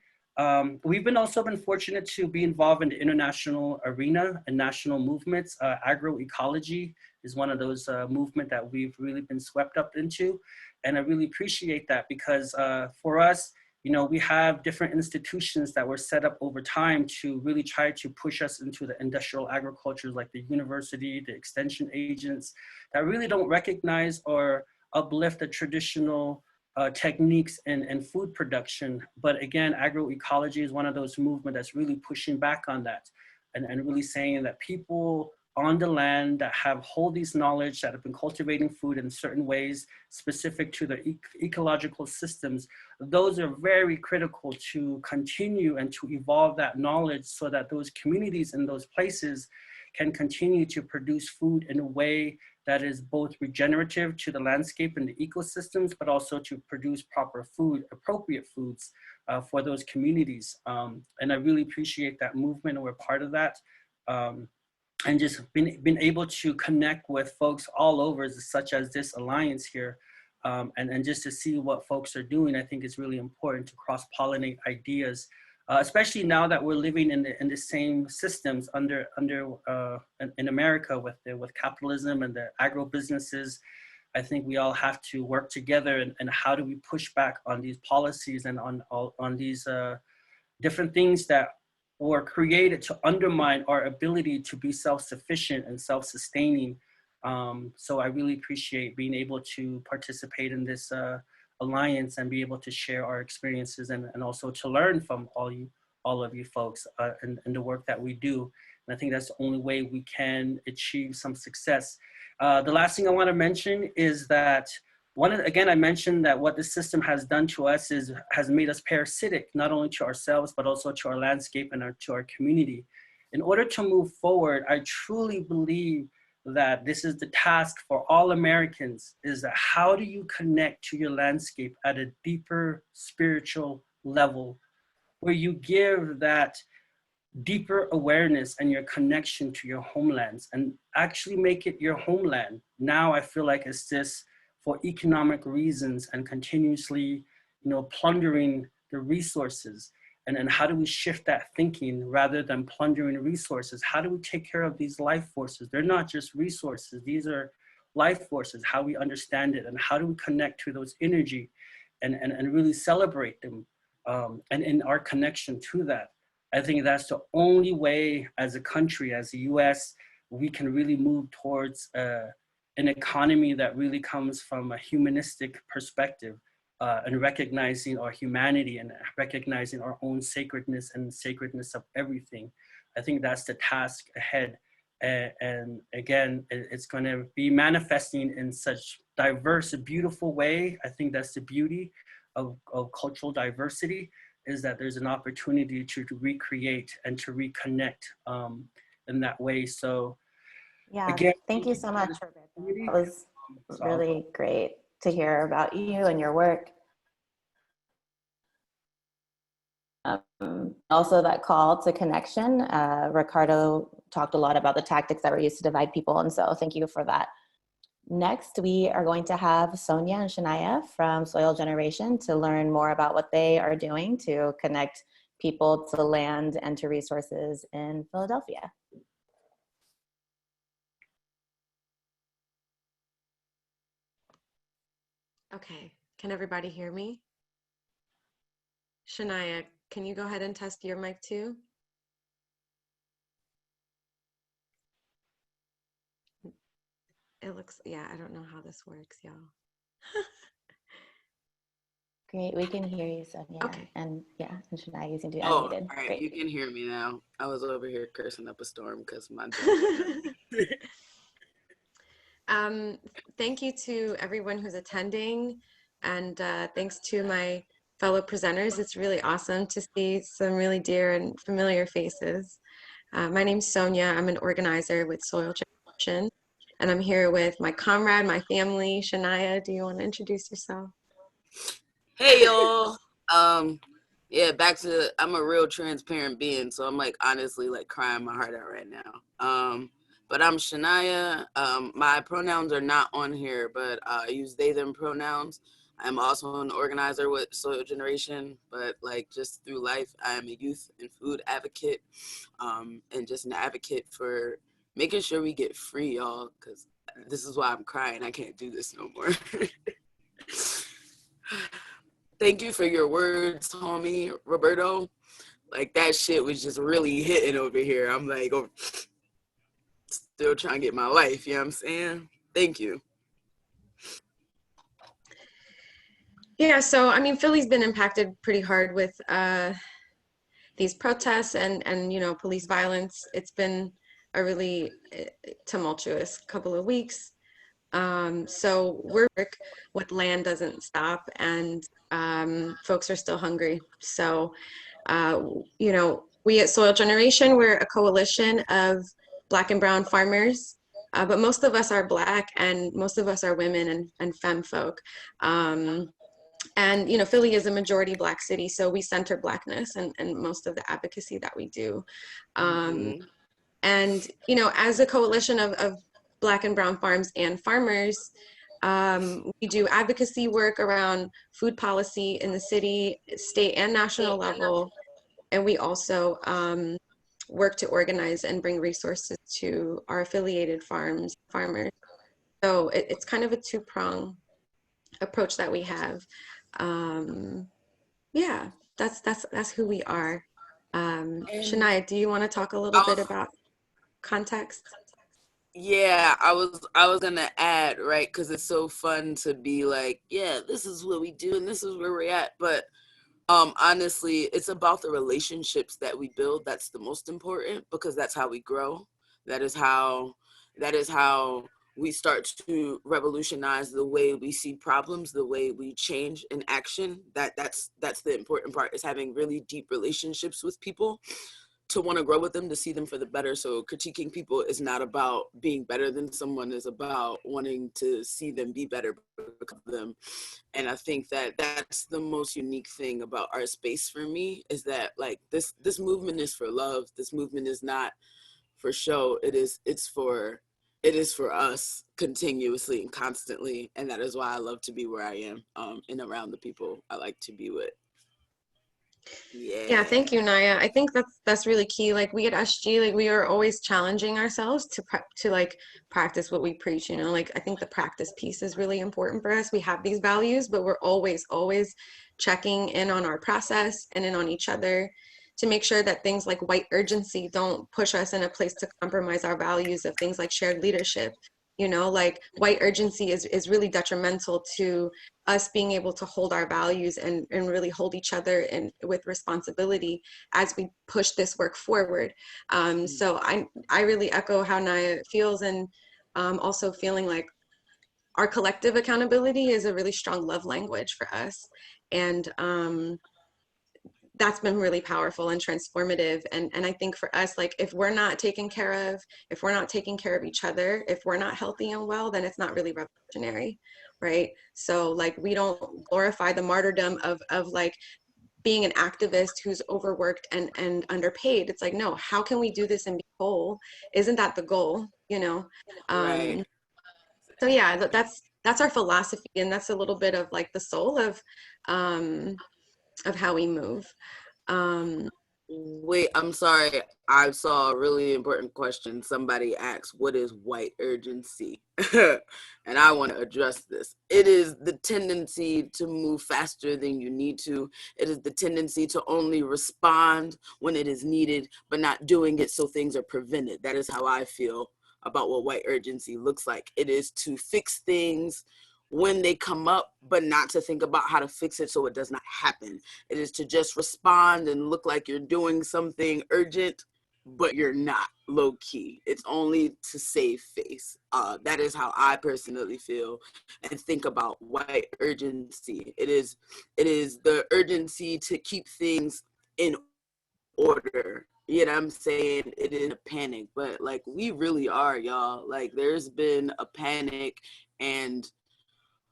S5: We've also been fortunate to be involved in the international arena and national movements. Agroecology is one of those movements that we've really been swept up into. And I really appreciate that because for us, you know, we have different institutions that were set up over time to really try to push us into the industrial agriculture, like the university, the extension agents, that really don't recognize or uplift the traditional techniques and food production. But again, agroecology is one of those movements that's really pushing back on that and really saying that people on the land that hold these knowledge, that have been cultivating food in certain ways specific to the ecological systems, those are very critical to continue and to evolve that knowledge so that those communities in those places can continue to produce food in a way that is both regenerative to the landscape and the ecosystems, but also to produce proper food, appropriate foods for those communities. And I really appreciate that movement, and we're part of that. And just been able to connect with folks all over, such as this alliance here, and just to see what folks are doing. I think it's really important to cross-pollinate ideas, especially now that we're living in the same systems in America with capitalism and the agro businesses. I think we all have to work together and how do we push back on these policies and on these different things that were created to undermine our ability to be self-sufficient and self-sustaining. So I really appreciate being able to participate in this alliance and be able to share our experiences and also to learn from all of you folks and the work that we do. And I think that's the only way we can achieve some success. The last thing I want to mention is that again, I mentioned that what the system has done to us has made us parasitic, not only to ourselves, but also to our landscape and to our community. In order to move forward, I truly believe that this is the task for all Americans, is that how do you connect to your landscape at a deeper spiritual level, where you give that deeper awareness and your connection to your homelands and actually make it your homeland. Now I feel like it's this for economic reasons and continuously, plundering the resources. And then how do we shift that thinking rather than plundering resources? How do we take care of these life forces? They're not just resources, these are life forces, how we understand it, and how do we connect to those energy and really celebrate them and in our connection to that. I think that's the only way as a country, as the US, we can really move towards an economy that really comes from a humanistic perspective and recognizing our humanity and recognizing our own sacredness and sacredness of everything. I think that's the task ahead. And again, it's going to be manifesting in such diverse, beautiful way. I think that's the beauty of cultural diversity, is that there's an opportunity to recreate and to reconnect in that way. So
S6: yeah,
S5: again,
S6: thank you so much, Roberto. That was really great to hear about you and your work. Also that call to connection. Ricardo talked a lot about the tactics that were used to divide people, and so thank you for that. Next, we are going to have Sonia and Shania from Soil Generation to learn more about what they are doing to connect people to land and to resources in Philadelphia.
S7: Okay, can everybody hear me? Shania, can you go ahead and test your mic too? It looks, yeah, I don't know how this works, y'all.
S6: Great, we can hear you, Sonia.
S7: Okay.
S6: And yeah, and Shania, you seem to be
S8: Oh,
S6: unmuted.
S8: all right,
S6: Great.
S8: you can hear me now. I was over here cursing up a storm because my
S7: Thank you to everyone who's attending, and thanks to my fellow presenters. It's really awesome to see some really dear and familiar faces. My name's Sonia. I'm an organizer with Soil Generation, and I'm here with my comrade, my family. Shania, do you want to introduce yourself?
S8: Hey y'all. Yeah, I'm a real transparent being, so I'm like honestly like crying my heart out right now. But I'm Shania. My pronouns are not on here, but I use they, them pronouns. I'm also an organizer with Soil Generation, but like just through life, I am a youth and food advocate, and just an advocate for making sure we get free, y'all, because this is why I'm crying. I can't do this no more. Thank you for your words, homie, Roberto. Like that shit was just really hitting over here. I'm like, oh, still trying to get my life, you know what I'm saying? Thank you.
S7: Yeah, so I mean, Philly's been impacted pretty hard with these protests and you know, police violence. It's been a really tumultuous couple of weeks. So work with land doesn't stop, and folks are still hungry. So you know, we at Soil Generation, we're a coalition of Black and brown farmers, but most of us are Black and most of us are women and femme folk. And you know, Philly is a majority Black city, so we center Blackness and most of the advocacy that we do. And you know, as a coalition of Black and brown farms and farmers, we do advocacy work around food policy in the city, state and national level. And we also work to organize and bring resources to our affiliated farmers. So it's kind of a two-prong approach that we have. Yeah, that's who we are. Shania, do you want to talk a little bit about context?
S8: Yeah, I was gonna add, right, because it's so fun to be like, yeah, this is what we do and this is where we're at. But honestly, it's about the relationships that we build. That's the most important, because that's how we grow. That is how we start to revolutionize the way we see problems, the way we change in action. That's the important part, is having really deep relationships with people, to want to grow with them, to see them for the better. So critiquing people is not about being better than someone, is about wanting to see them be better because of them. And I think that that's the most unique thing about our space for me, is that like this movement is for love. This movement is not for show. It's for us continuously and constantly. And that is why I love to be where I am, and around the people I like to be with.
S7: Yeah, thank you, Naya. I think that's really key. Like we at SG, like we are always challenging ourselves to like practice what we preach, you know. Like I think the practice piece is really important for us. We have these values, but we're always checking in on our process and in on each other to make sure that things like white urgency don't push us in a place to compromise our values of things like shared leadership. You know, like white urgency is really detrimental to us being able to hold our values and really hold each other in with responsibility as we push this work forward. So I really echo how Naya feels, and also feeling like our collective accountability is a really strong love language for us. And that's been really powerful and transformative. And I think for us, like if we're not taking care of each other, if we're not healthy and well, then it's not really revolutionary, right? So like we don't glorify the martyrdom of like being an activist who's overworked and underpaid. It's like, no, how can we do this and be whole? Isn't that the goal, you know?
S8: Right.
S7: So yeah, that's our philosophy, and that's a little bit of like the soul of how we move.
S8: Wait, I'm sorry. I saw a really important question. Somebody asked, what is white urgency? And I want to address this. It is the tendency to move faster than you need to. It is the tendency to only respond when it is needed, but not doing it so things are prevented. That is how I feel about what white urgency looks like. It is to fix things when they come up, but not to think about how to fix it so it does not happen. It is to just respond and look like you're doing something urgent, but you're not, low key. It's only to save face. That is how I personally feel and think about white urgency. It is the urgency to keep things in order. You know what I'm saying? It is a panic, but like we really are, y'all. Like there's been a panic, and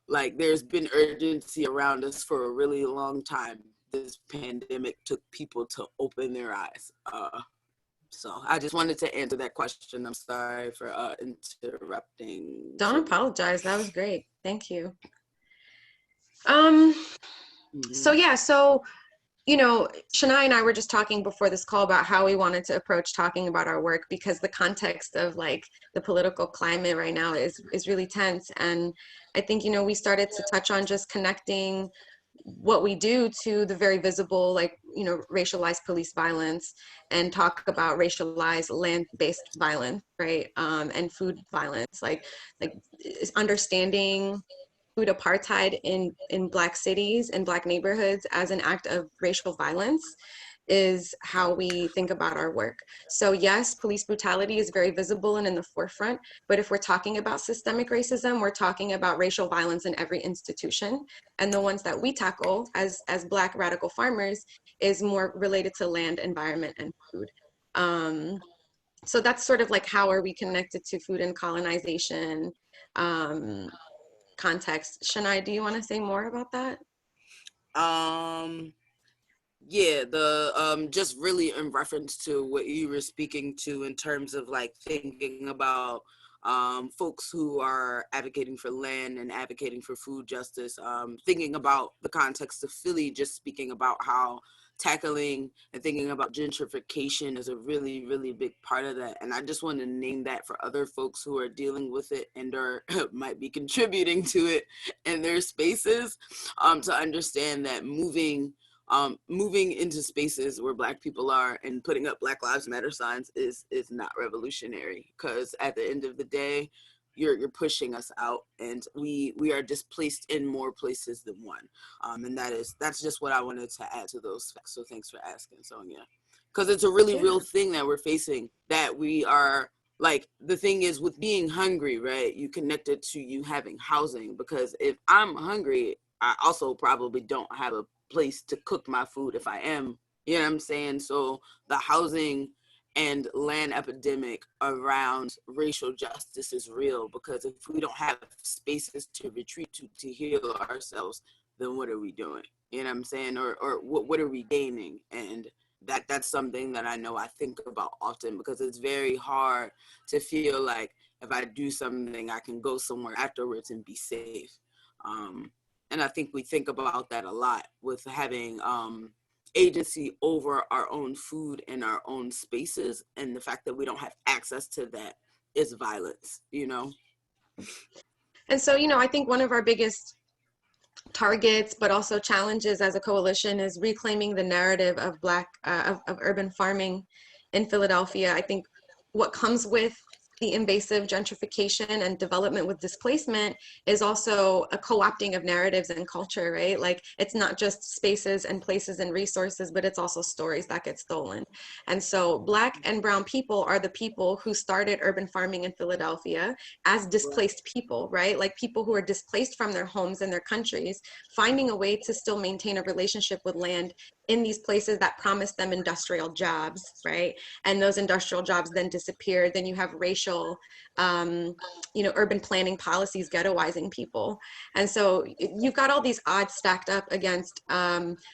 S8: like there's been urgency around us for a really long time. This pandemic took people to open their eyes. So I just wanted to answer that question. I'm sorry for interrupting.
S7: Don't apologize. That was great. Thank you. So yeah, so, you know, Shania and I were just talking before this call about how we wanted to approach talking about our work, because the context of like the political climate right now is really tense. And I think, you know, we started to touch on just connecting what we do to the very visible, like, you know, racialized police violence, and talk about racialized land-based violence, right? And food violence, like understanding food apartheid in Black cities and Black neighborhoods as an act of racial violence is how we think about our work. So yes, police brutality is very visible and in the forefront, but if we're talking about systemic racism, we're talking about racial violence in every institution. And the ones that we tackle as Black radical farmers is more related to land, environment, and food. So that's sort of like, how are we connected to food and colonization context. Shania, do you want to say more about that?
S8: Yeah, the just really in reference to what you were speaking to in terms of like thinking about folks who are advocating for land and advocating for food justice, thinking about the context of Philly, just speaking about how tackling and thinking about gentrification is a really, really big part of that. And I just want to name that for other folks who are dealing with it and are might be contributing to it in their spaces, to understand that moving into spaces where Black people are and putting up Black Lives Matter signs is not revolutionary, because at the end of the day, you're pushing us out, and we are displaced in more places than one. And that's just what I wanted to add to those facts. So thanks for asking, Sonia, because it's a really real thing that we're facing, that we are, like, the thing is with being hungry, right? You connect it to you having housing, because if I'm hungry, I also probably don't have a place to cook my food if I am, you know what I'm saying? So the housing and land epidemic around racial justice is real, because if we don't have spaces to retreat to heal ourselves, then what are we doing? You know what I'm saying? Or what are we gaining? And that's something that I know I think about often, because it's very hard to feel like if I do something, I can go somewhere afterwards and be safe. And I think we think about that a lot with having agency over our own food and our own spaces, and the fact that we don't have access to that is violence, you know?
S7: And so, you know, I think one of our biggest targets, but also challenges as a coalition, is reclaiming the narrative of of urban farming in Philadelphia. I think what comes with the invasive gentrification and development with displacement is also a co-opting of narratives and culture, right? Like, it's not just spaces and places and resources, but it's also stories that get stolen. And so Black and brown people are the people who started urban farming in Philadelphia as displaced people, right? Like people who are displaced from their homes and their countries, finding a way to still maintain a relationship with land in these places that promise them industrial jobs, right? And those industrial jobs then disappear. Then you have racial, you know, urban planning policies ghettoizing people. And so you've got all these odds stacked up against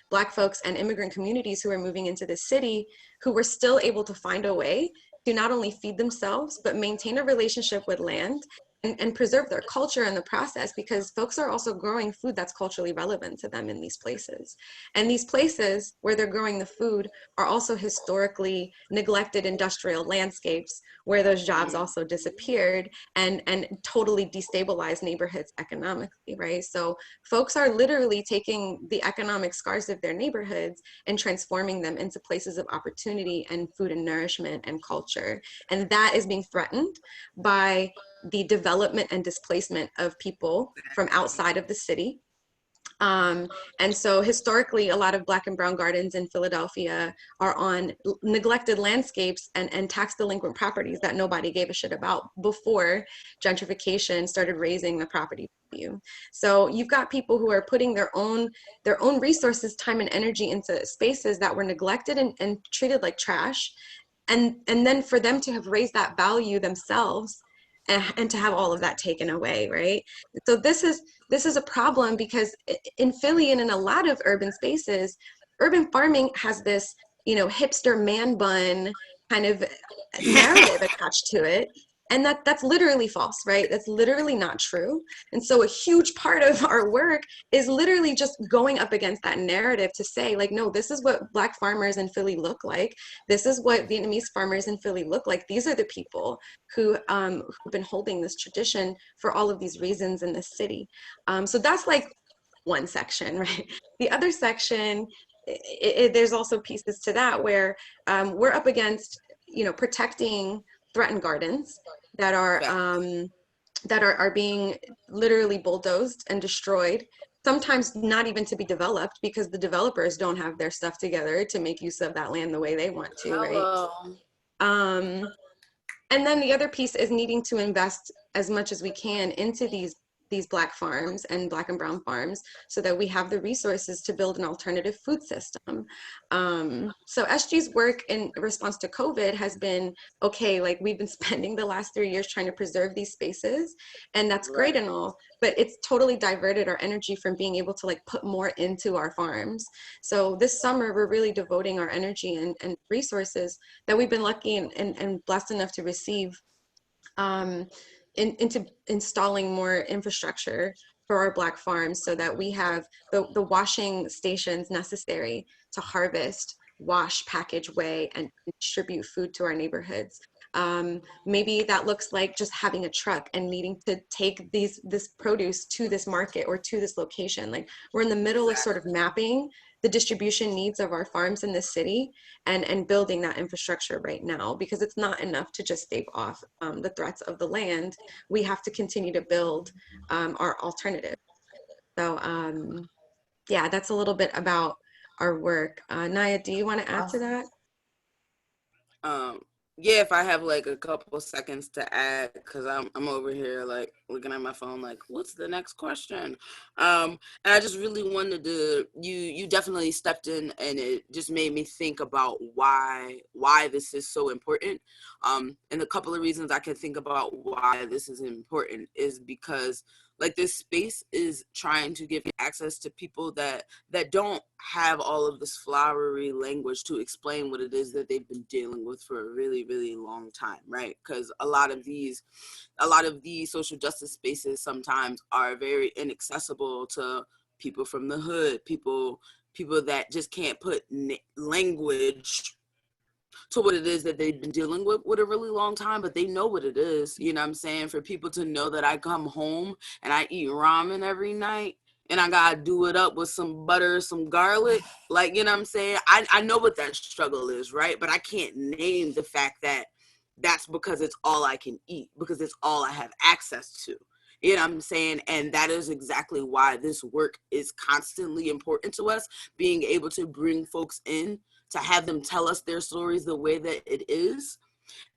S7: Black folks and immigrant communities who are moving into the city, who were still able to find a way to not only feed themselves, but maintain a relationship with land and preserve their culture in the process, because folks are also growing food that's culturally relevant to them in these places. And these places where they're growing the food are also historically neglected industrial landscapes where those jobs also disappeared and totally destabilized neighborhoods economically, right? So folks are literally taking the economic scars of their neighborhoods and transforming them into places of opportunity and food and nourishment and culture. And that is being threatened by the development and displacement of people from outside of the city. And so historically, a lot of Black and brown gardens in Philadelphia are on neglected landscapes and tax delinquent properties that nobody gave a shit about before gentrification started raising the property value. So you've got people who are putting their own resources, time, and energy into spaces that were neglected and treated like trash. And then for them to have raised that value themselves and to have all of that taken away, right? So this is a problem, because in Philly and in a lot of urban spaces, urban farming has this, you know, hipster man bun kind of narrative attached to it. And that's literally false, right? That's literally not true. And so a huge part of our work is literally just going up against that narrative to say, like, no, this is what Black farmers in Philly look like. This is what Vietnamese farmers in Philly look like. These are the people who've been holding this tradition for all of these reasons in this city. So that's like one section, right? The other section, there's also pieces to that where we're up against, protecting threatened gardens that are being literally bulldozed and destroyed, sometimes not even to be developed because the developers don't have their stuff together to make use of that land the way they want to, right? And then the other piece is needing to invest as much as we can into these Black farms and Black and brown farms so that we have the resources to build an alternative food system. So SG's work in response to COVID has been, okay, like we've been spending the last 3 years trying to preserve these spaces, and that's great and all, but it's totally diverted our energy from being able to like put more into our farms. So this summer, we're really devoting our energy and resources that we've been lucky and blessed enough to receive into installing more infrastructure for our Black farms so that we have the washing stations necessary to harvest, wash, package, weigh, and distribute food to our neighborhoods. Maybe that looks like just having a truck and needing to take this produce to this market or to this location. Like we're in the middle of sort of mapping the distribution needs of our farms in this city and building that infrastructure right now, because it's not enough to just stave off the threats of the land. We have to continue to build our alternative. So yeah, that's a little bit about our work. Naya, do you want to add to that?
S8: Yeah, if I have like a couple seconds to add, because I'm over here like looking at my phone like, what's the next question? And I just really wanted to, you definitely stepped in and it just made me think about why this is so important. And a couple of reasons I can think about why this is important is because like this space is trying to give access to people that don't have all of this flowery language to explain what it is that they've been dealing with for a really, really long time, right? Because a lot of these social justice spaces sometimes are very inaccessible to people from the hood, people that just can't put language to what it is that they've been dealing with a really long time, but they know what it is. You know what I'm saying? For people to know that I come home and I eat ramen every night and I gotta do it up with some butter, some garlic, like, you know what I'm saying? I know what that struggle is, right? But I can't name the fact that that's because it's all I can eat, because it's all I have access to. You know what I'm saying? And that is exactly why this work is constantly important to us, being able to bring folks in, to have them tell us their stories the way that it is,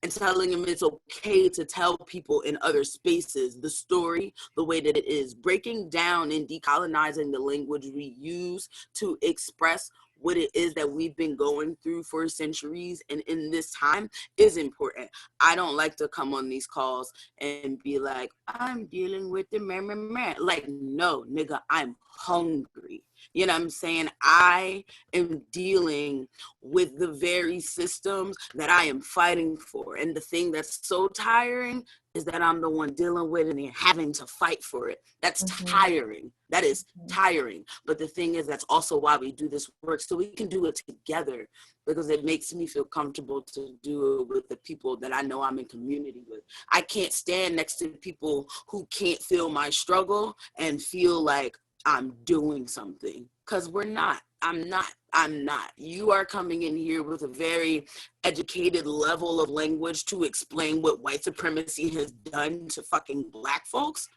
S8: and telling them it's okay to tell people in other spaces the story the way that it is, breaking down and decolonizing the language we use to express what it is that we've been going through for centuries and in this time is important. I don't like to come on these calls and be like, I'm dealing with the meh. Like, no, nigga, I'm hungry. You know what I'm saying? I am dealing with the very systems that I am fighting for. And the thing that's so tiring is that I'm the one dealing with it and having to fight for it. That's tiring. That is tiring. But the thing is, that's also why we do this work, so we can do it together, because it makes me feel comfortable to do it with the people that I know I'm in community with. I can't stand next to people who can't feel my struggle and feel like I'm doing something, because we're not. I'm not. You are coming in here with a very educated level of language to explain what white supremacy has done to fucking Black folks,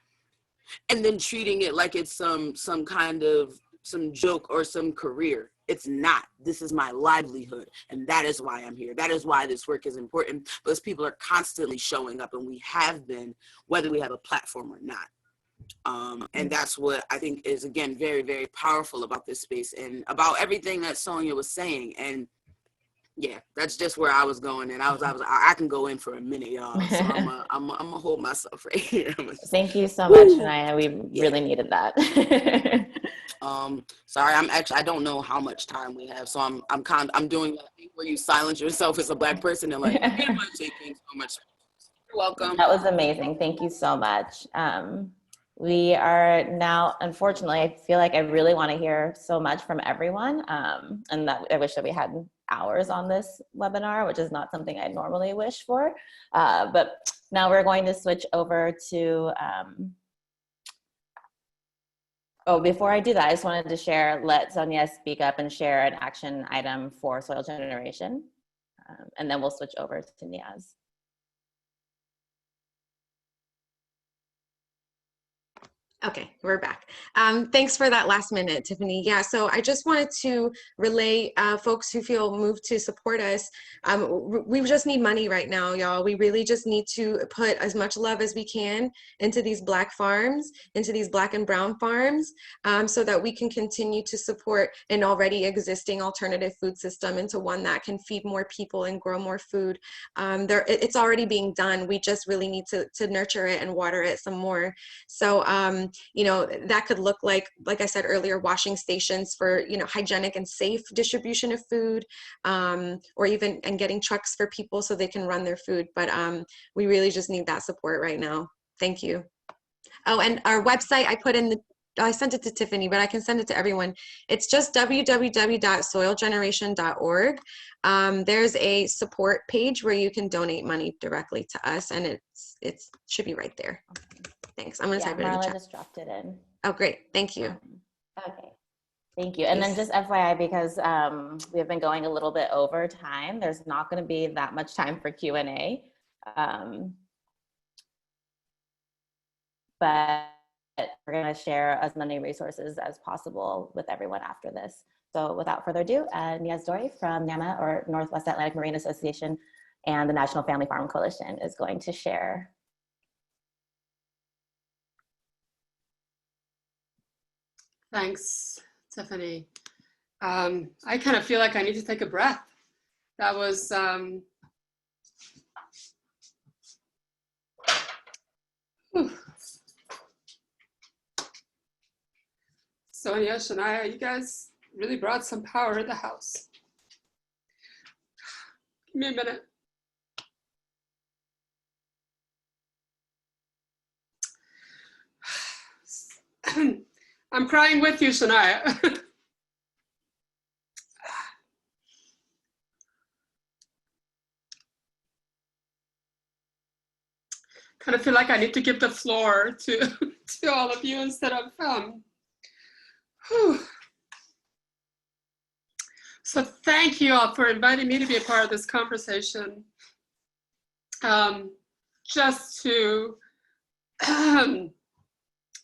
S8: and then treating it like it's some kind of some joke or some career. It's not. This is my livelihood, and that is why I'm here. That is why this work is important, because people are constantly showing up, and we have been, whether we have a platform or not. And that's what I think is, again, very, very powerful about this space and about everything that Sonia was saying. And Yeah, that's just where I was going, and I can go in for a minute, y'all. So I'm gonna hold myself right here.
S6: Thank you so much, Shania. We really needed that.
S8: Sorry, I don't know how much time we have, so I'm doing that thing where you silence yourself as a Black person and like, pretty much taking so much. You're welcome.
S6: That was amazing. Thank you so much. We are now, unfortunately, I feel like I really want to hear so much from everyone, and that I wish that we had hours on this webinar, which is not something I normally wish for. But now we're going to switch over to, before I do that, I just wanted to let Sonia speak up and share an action item for soil generation, and then we'll switch over to Niaz.
S7: Okay, we're back. Thanks for that last minute, Tiffany. Yeah, so I just wanted to relay folks who feel moved to support us. We just need money right now, y'all. We really just need to put as much love as we can into these Black farms, into these Black and brown farms, so that we can continue to support an already existing alternative food system into one that can feed more people and grow more food. It's already being done. We just really need to nurture it and water it some more. So, you know, that could look like I said earlier, washing stations for, you know, hygienic and safe distribution of food, or even getting trucks for people so they can run their food. But we really just need that support right now. Thank you. Oh, and our website, I sent it to Tiffany, but I can send it to everyone. It's just www.soilgeneration.org. There's a support page where you can donate money directly to us, and it should be right there. Thanks. I'm going to type it in the chat.
S6: Marla just dropped it in.
S7: Oh, great. Thank you.
S6: Okay. Thank you. And then just FYI, because we have been going a little bit over time, there's not going to be that much time for Q&A. But we're going to share as many resources as possible with everyone after this. So without further ado, Niaz Dori from NAMA, or Northwest Atlantic Marine Association, and the National Family Farm Coalition is going to share.
S9: Thanks, Tiffany. I kind of feel like I need to take a breath. That was, Sonia, Shania, you guys really brought some power to the house. Give me a minute. I'm crying with you, Shania. Kind of feel like I need to give the floor to all of you instead of So thank you all for inviting me to be a part of this conversation. Just to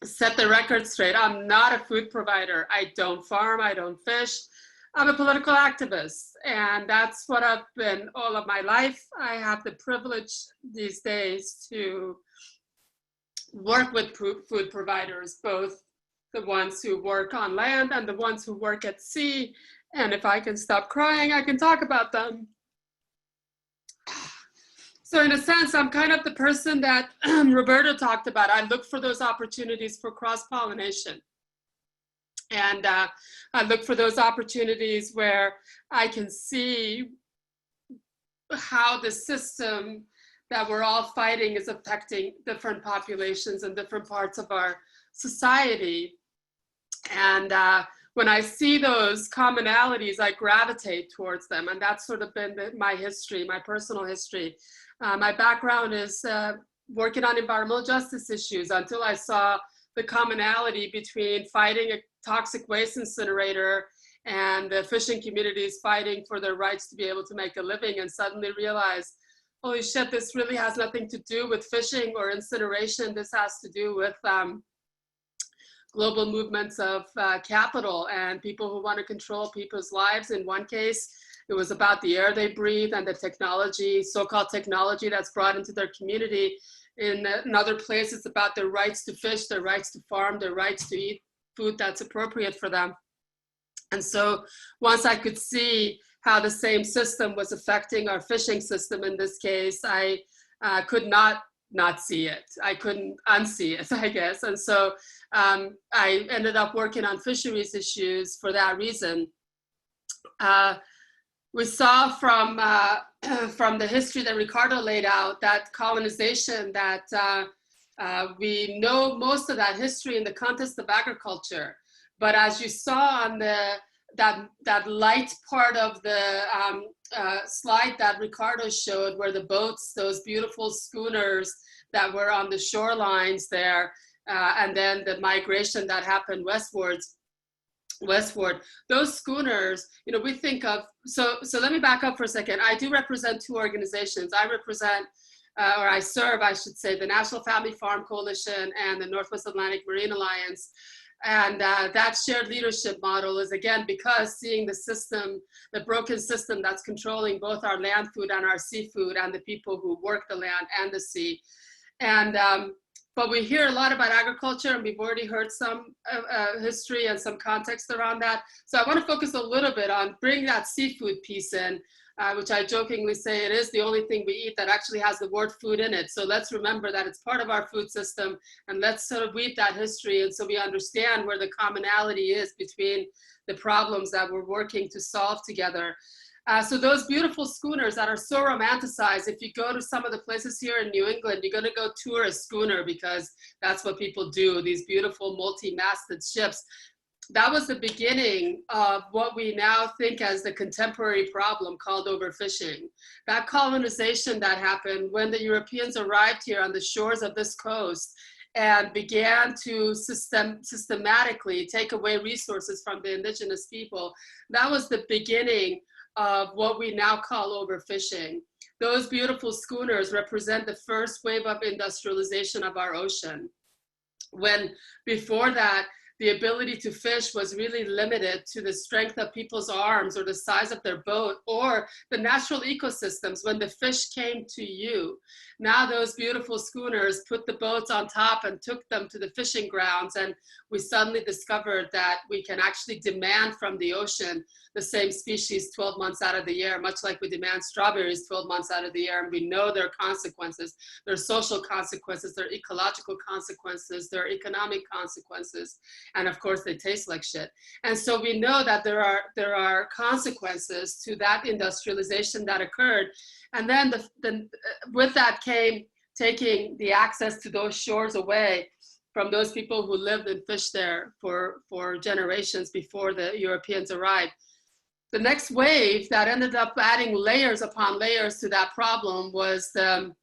S9: set the record straight, I'm not a food provider. I don't farm, I don't fish. I'm a political activist, and that's what I've been all of my life. I have the privilege these days to work with food providers, both the ones who work on land and the ones who work at sea. And if I can stop crying, I can talk about them. So in a sense, I'm kind of the person that Roberto talked about. I look for those opportunities for cross-pollination. And I look for those opportunities where I can see how the system that we're all fighting is affecting different populations in different parts of our society. And when I see those commonalities, I gravitate towards them. And that's sort of been my history, my personal history. My background is working on environmental justice issues until I saw the commonality between fighting a toxic waste incinerator and the fishing communities fighting for their rights to be able to make a living, and suddenly realized, holy shit, this really has nothing to do with fishing or incineration. This has to do with global movements of capital and people who want to control people's lives. In one case, it was about the air they breathe and the technology, so-called technology that's brought into their community. In another place, it's about their rights to fish, their rights to farm, their rights to eat food that's appropriate for them. And so once I could see how the same system was affecting our fishing system in this case, I could not see it. I couldn't unsee it, I guess. And so I ended up working on fisheries issues for that reason. We saw from the history that Ricardo laid out, that colonization, that we know most of that history in the context of agriculture. But as you saw on that light part of the slide that Ricardo showed, where the boats, those beautiful schooners that were on the shorelines there, and then the migration that happened westward, those schooners, you know, we think of, so let me back up for a second. I do represent two organizations. I represent, or I serve, I should say, the National Family Farm Coalition and the Northwest Atlantic Marine Alliance. And that shared leadership model is, again, because seeing the system, the broken system that's controlling both our land food and our seafood and the people who work the land and the sea. And, but we hear a lot about agriculture, and we've already heard some history and some context around that. So I want to focus a little bit on bring that seafood piece in, which I jokingly say it is the only thing we eat that actually has the word food in it. So let's remember that it's part of our food system, and let's sort of weave that history, and so we understand where the commonality is between the problems that we're working to solve together. So those beautiful schooners that are so romanticized, if you go to some of the places here in New England, you're gonna go tour a schooner because that's what people do, these beautiful multi-masted ships. That was the beginning of what we now think as the contemporary problem called overfishing. That colonization that happened when the Europeans arrived here on the shores of this coast and began to systematically take away resources from the indigenous people, that was the beginning of what we now call overfishing. Those beautiful schooners represent the first wave of industrialization of our ocean. When before that, the ability to fish was really limited to the strength of people's arms or the size of their boat or the natural ecosystems when the fish came to you. Now those beautiful schooners put the boats on top and took them to the fishing grounds, and we suddenly discovered that we can actually demand from the ocean the same species 12 months out of the year, much like we demand strawberries 12 months out of the year, and we know their consequences, their social consequences, their ecological consequences, their economic consequences. And of course, they taste like shit. And so we know that there are consequences to that industrialization that occurred. And then with that came taking the access to those shores away from those people who lived and fished there for generations before the Europeans arrived. The next wave that ended up adding layers upon layers to that problem was the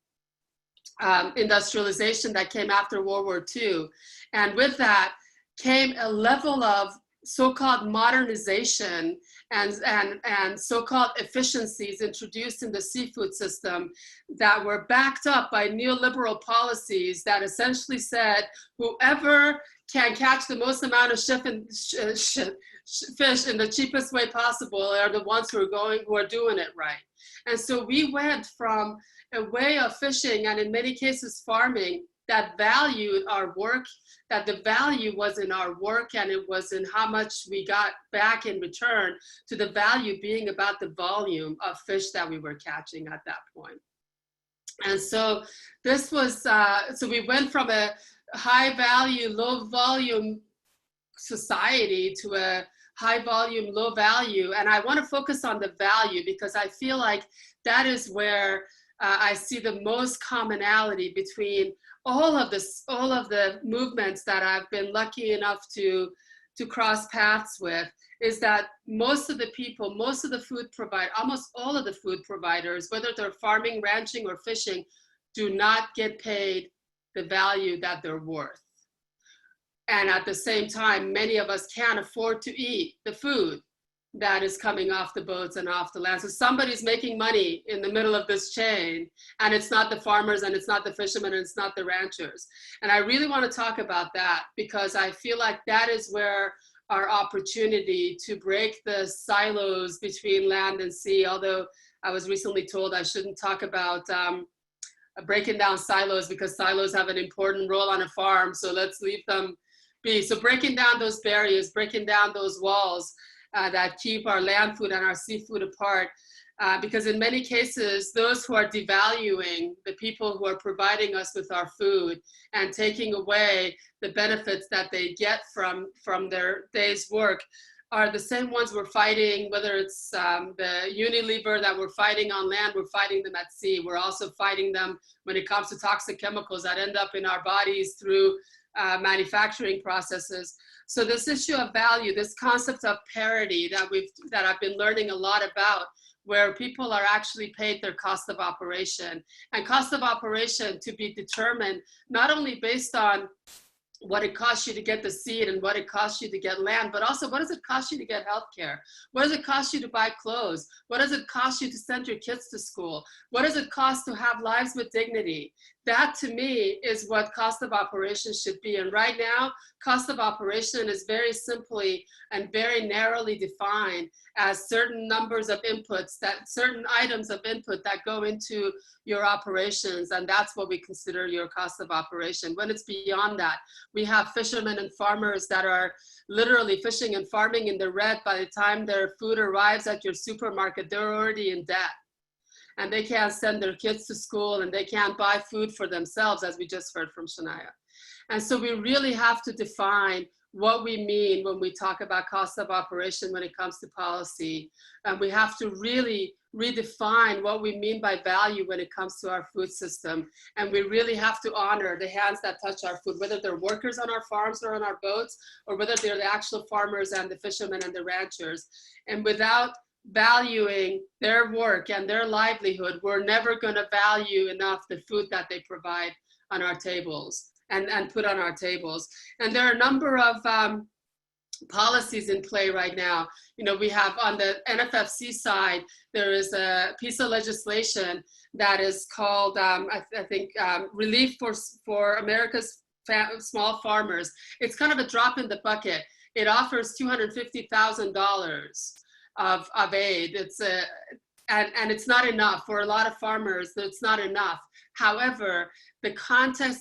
S9: industrialization that came after World War II. And with that came a level of so-called modernization and so-called efficiencies introduced in the seafood system that were backed up by neoliberal policies that essentially said, whoever can catch the most amount of fish in the cheapest way possible are the ones who are doing it right. And so we went from a way of fishing and in many cases farming that valued our work, that the value was in our work and it was in how much we got back in return, to the value being about the volume of fish that we were catching at that point. And so this was, so we went from a high value, low volume society to a high volume, low value. And I want to focus on the value because I feel like that is where I see the most commonality between all of the movements that I've been lucky enough to cross paths with, is that most of the people, most of the food providers, almost all of the food providers, whether they're farming, ranching, or fishing, do not get paid the value that they're worth. And at the same time, many of us can't afford to eat the food that is coming off the boats and off the land. So somebody's making money in the middle of this chain, and it's not the farmers, and it's not the fishermen, and it's not the ranchers. And I really want to talk about that because I feel like that is where our opportunity to break the silos between land and sea, although I was recently told I shouldn't talk about breaking down silos because silos have an important role on a farm, so let's leave them be. So breaking down those barriers, breaking down those walls, that keep our land food and our seafood apart. Because in many cases, those who are devaluing the people who are providing us with our food and taking away the benefits that they get from their day's work are the same ones we're fighting, whether it's the Unilever that we're fighting on land, we're fighting them at sea. We're also fighting them when it comes to toxic chemicals that end up in our bodies through manufacturing processes. So this issue of value, this concept of parity that I've been learning a lot about, where people are actually paid their cost of operation, and cost of operation to be determined not only based on what it costs you to get the seed and what it costs you to get land, but also what does it cost you to get healthcare? What does it cost you to buy clothes? What does it cost you to send your kids to school? What does it cost to have lives with dignity? That to me is what cost of operation should be. And right now, cost of operation is very simply and very narrowly defined as certain numbers of inputs, that certain items of input that go into your operations. And that's what we consider your cost of operation. When it's beyond that, we have fishermen and farmers that are literally fishing and farming in the red. By the time their food arrives at your supermarket, they're already in debt. And they can't send their kids to school and they can't buy food for themselves, as we just heard from Shania. And so we really have to define what we mean when we talk about cost of operation when it comes to policy. And we have to really redefine what we mean by value when it comes to our food system. And we really have to honor the hands that touch our food, whether they're workers on our farms or on our boats, or whether they're the actual farmers and the fishermen and the ranchers. And without valuing their work and their livelihood, we're never going to value enough the food that they provide on our tables and put on our tables. And there are a number of policies in play right now. You know, we have on the NFFC side, there is a piece of legislation that is called, I think, Relief for America's Small Farmers. It's kind of a drop in the bucket. It offers $250,000 of aid. And it's not enough for a lot of farmers. It's not enough. However, the content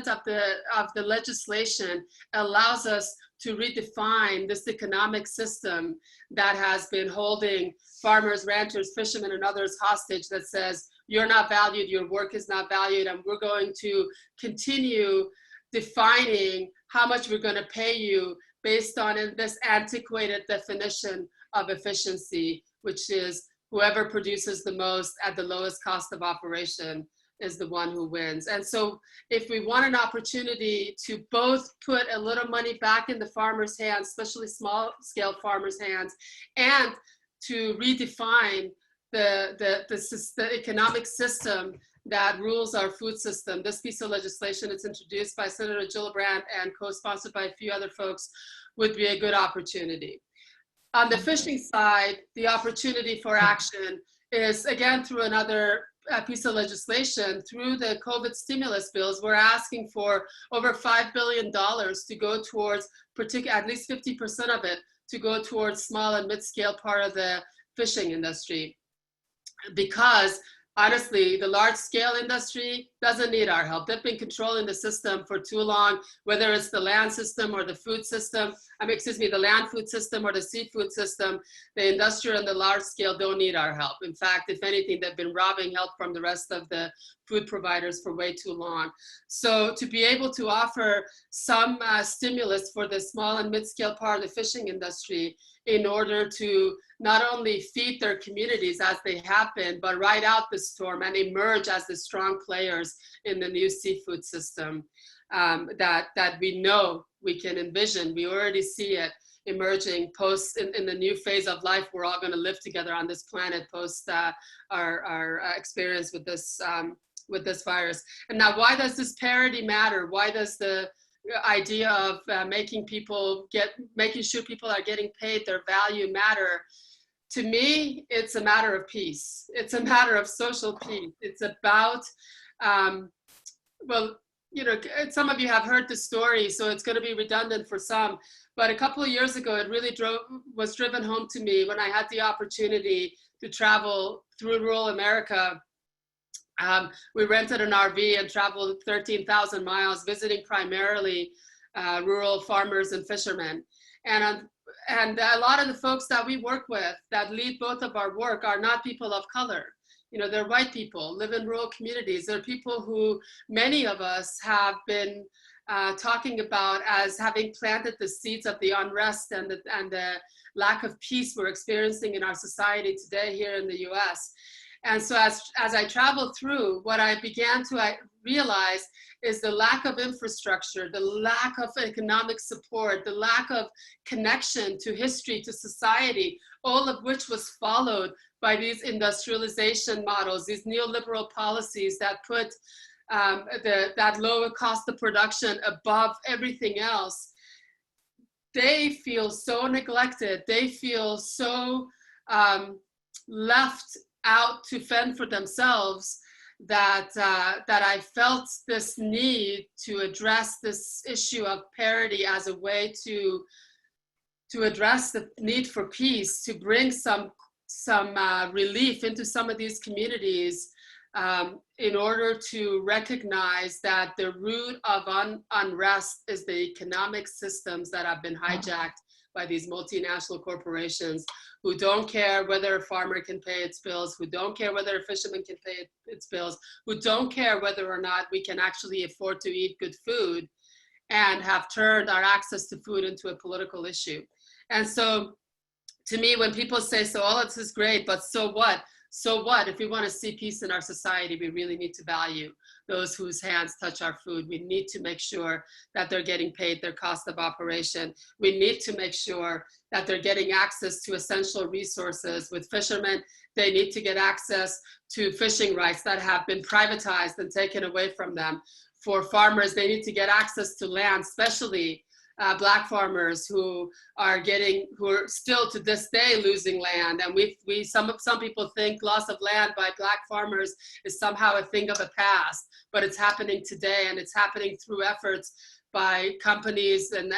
S9: of the legislation allows us to redefine this economic system that has been holding farmers, ranchers, fishermen, and others hostage, that says you're not valued, your work is not valued, and we're going to continue defining how much we're going to pay you based on this antiquated definition of efficiency, which is whoever produces the most at the lowest cost of operation is the one who wins. And so if we want an opportunity to both put a little money back in the farmers' hands, especially small scale farmers' hands, and to redefine the economic system that rules our food system, this piece of legislation, it's introduced by Senator Gillibrand and co-sponsored by a few other folks, would be a good opportunity. On the fishing side, the opportunity for action is, again, through another piece of legislation. Through the COVID stimulus bills, we're asking for over $5 billion to go towards, at least 50% of it, to go towards small and mid-scale part of the fishing industry. Because honestly, the large scale industry doesn't need our help. They've been controlling the system for too long, whether it's the land system or the food system, the land food system or the seafood system. The industrial and the large scale don't need our help. In fact, if anything, they've been robbing help from the rest of the food providers for way too long. So to be able to offer some stimulus for the small and mid-scale part of the fishing industry in order to not only feed their communities as they have been, but ride out the storm and emerge as the strong players in the new seafood system that we know we can envision. We already see it emerging post in the new phase of life. We're all going to live together on this planet post our experience with this virus. And now, why does this parity matter? Why does the idea of making sure people are getting paid their value matter? To me, it's a matter of peace. It's a matter of social peace. It's about, well, you know, some of you have heard the story, so it's going to be redundant for some. But a couple of years ago, it really was driven home to me when I had the opportunity to travel through rural America. We rented an RV and traveled 13,000 miles, visiting primarily rural farmers and fishermen. And a lot of the folks that we work with that lead both of our work are not people of color. You know, they're white people, live in rural communities. They're people who many of us have been talking about as having planted the seeds of the unrest and the lack of peace we're experiencing in our society today here in the US. And so as I traveled through, what I began to realize is the lack of infrastructure, the lack of economic support, the lack of connection to history, to society, all of which was followed by these industrialization models, these neoliberal policies that put that lower cost of production above everything else. They feel so neglected. They feel so left out to fend for themselves that I felt this need to address this issue of parity as a way to address the need for peace, to bring some relief into some of these communities, in order to recognize that the root of unrest is the economic systems that have been hijacked by these multinational corporations who don't care whether a farmer can pay its bills, who don't care whether a fisherman can pay its bills, who don't care whether or not we can actually afford to eat good food, and have turned our access to food into a political issue. And so to me, when people say, so all of this is great, but so what? So what? If we want to see peace in our society, we really need to value those whose hands touch our food. We need to make sure that they're getting paid their cost of operation. We need to make sure that they're getting access to essential resources. With fishermen, they need to get access to fishing rights that have been privatized and taken away from them. For farmers, they need to get access to land, especially Black farmers who are still to this day losing land. And some people think loss of land by Black farmers is somehow a thing of the past, but it's happening today, and it's happening through efforts by companies and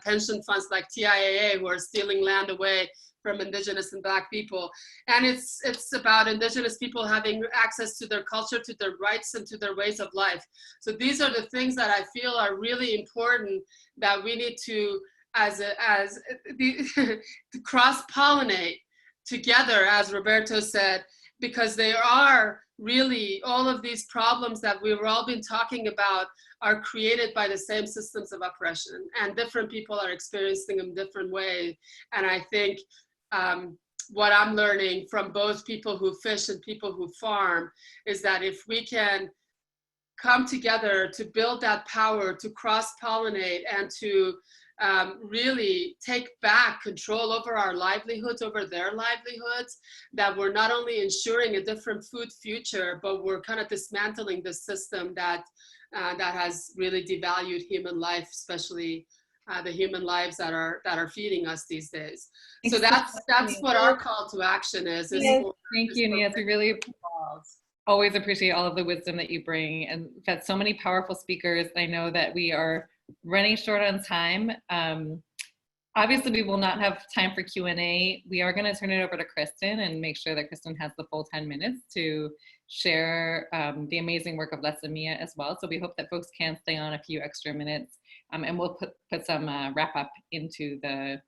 S9: pension funds like TIAA, who are stealing land away from Indigenous and Black people. And it's about Indigenous people having access to their culture, to their rights, and to their ways of life. So these are the things that I feel are really important, that we need to, to cross-pollinate together, as Roberto said, because they are really, all of these problems that we've all been talking about are created by the same systems of oppression, and different people are experiencing them different ways. And I think what I'm learning from both people who fish and people who farm is that if we can come together to build that power, to cross-pollinate, and to really take back control over our livelihoods, over their livelihoods, that we're not only ensuring a different food future, but we're kind of dismantling the system that has really devalued human life, especially the human lives that are feeding us these days. So that's what our call to action is.
S1: Thank you, Nancy. Really always appreciate all of the wisdom that you bring, and we've had so many powerful speakers. I know that we are running short on time. Obviously, we will not have time for Q&A. We are going to turn it over to Kristen and make sure that Kristen has the full 10 minutes to share the amazing work of Les Mia as well. So we hope that folks can stay on a few extra minutes, and we'll put some wrap up into the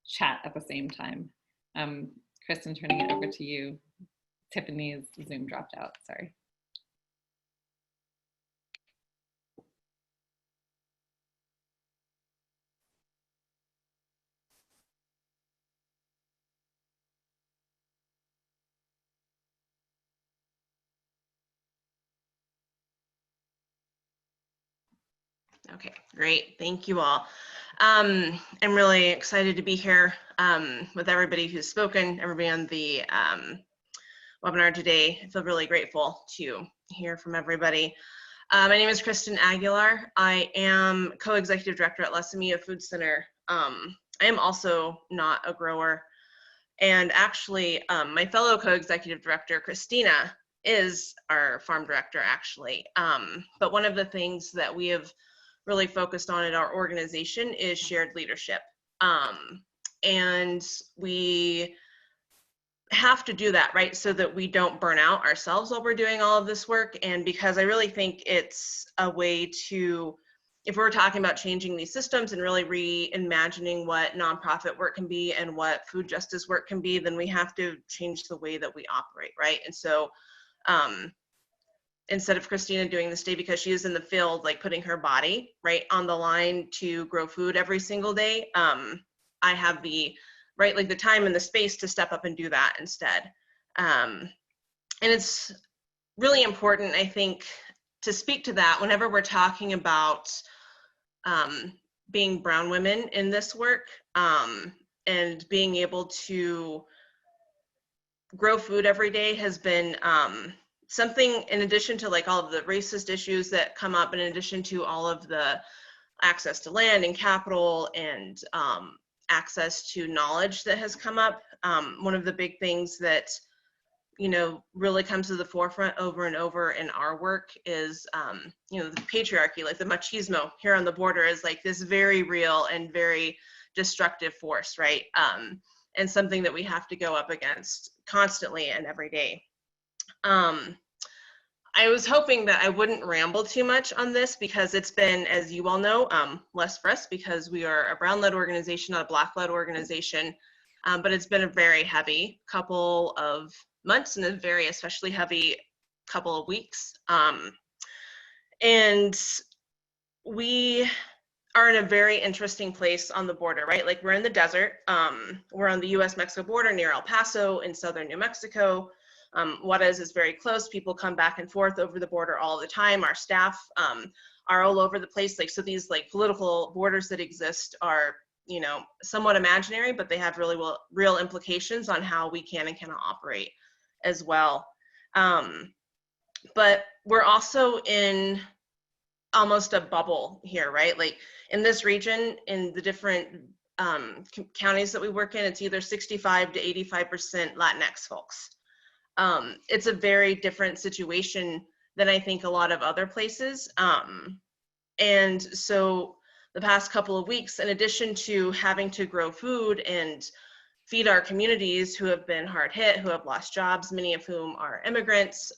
S1: chat at the same time. Kristen, turning it over to you. Tiffany's Zoom dropped out, sorry.
S10: Okay, great. Thank you all. I'm really excited to be here with everybody who's spoken, everybody on the webinar today. I feel really grateful to hear from everybody. My name is Kristen Aguilar. I am co-executive director at Les Mia Food Center. I am also not a grower. And actually, my fellow co-executive director, Christina, is our farm director, actually. But one of the things that we have really focused on in our organization is shared leadership. And we have to do that, right, so that we don't burn out ourselves while we're doing all of this work. And because I really think it's a way to if we're talking about changing these systems and really reimagining what nonprofit work can be and what food justice work can be, then we have to change the way that we operate, right? And so instead of Christina doing this day because she is in the field, like putting her body right on the line to grow food every single day, I have the right, like the time and the space to step up and do that instead. And it's really important, I think, to speak to that whenever we're talking about being brown women in this work, and being able to grow food every day has been something, in addition to like all of the racist issues that come up, in addition to all of the access to land and capital and access to knowledge that has come up. One of the big things that, you know, really comes to the forefront over and over in our work is, you know, the patriarchy, like the machismo here on the border is like this very real and very destructive force, right? And something that we have to go up against constantly and every day. I was hoping that I wouldn't ramble too much on this because it's been, as you all know, less for us because we are a brown-led organization, not a black-led organization, but it's been a very heavy couple of months and a very especially heavy couple of weeks. And we are in a very interesting place on the border, right? Like we're in the desert. We're on the US-Mexico border near El Paso in southern New Mexico. Juarez is very close. People come back and forth over the border all the time. Our staff are all over the place. Like, so these like political borders that exist are, you know, somewhat imaginary, but they have really real implications on how we can and cannot operate as well. But we're also in almost a bubble here, right? Like in this region, in the different counties that we work in, it's either 65 to 85% Latinx folks. It's a very different situation than I think a lot of other places. And so the past couple of weeks, in addition to having to grow food and feed our communities who have been hard hit, who have lost jobs, many of whom are immigrants.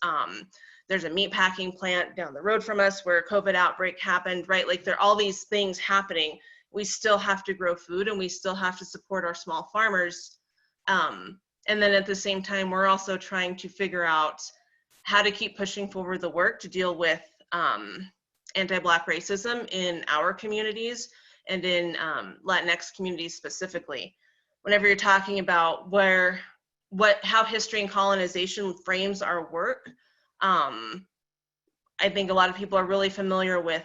S10: There's a meat packing plant down the road from us where a COVID outbreak happened, right? Like there are all these things happening. We still have to grow food and we still have to support our small farmers. And then at the same time, we're also trying to figure out how to keep pushing forward the work to deal with anti-Black racism in our communities and in Latinx communities specifically. Whenever you're talking about how history and colonization frames our work, I think a lot of people are really familiar with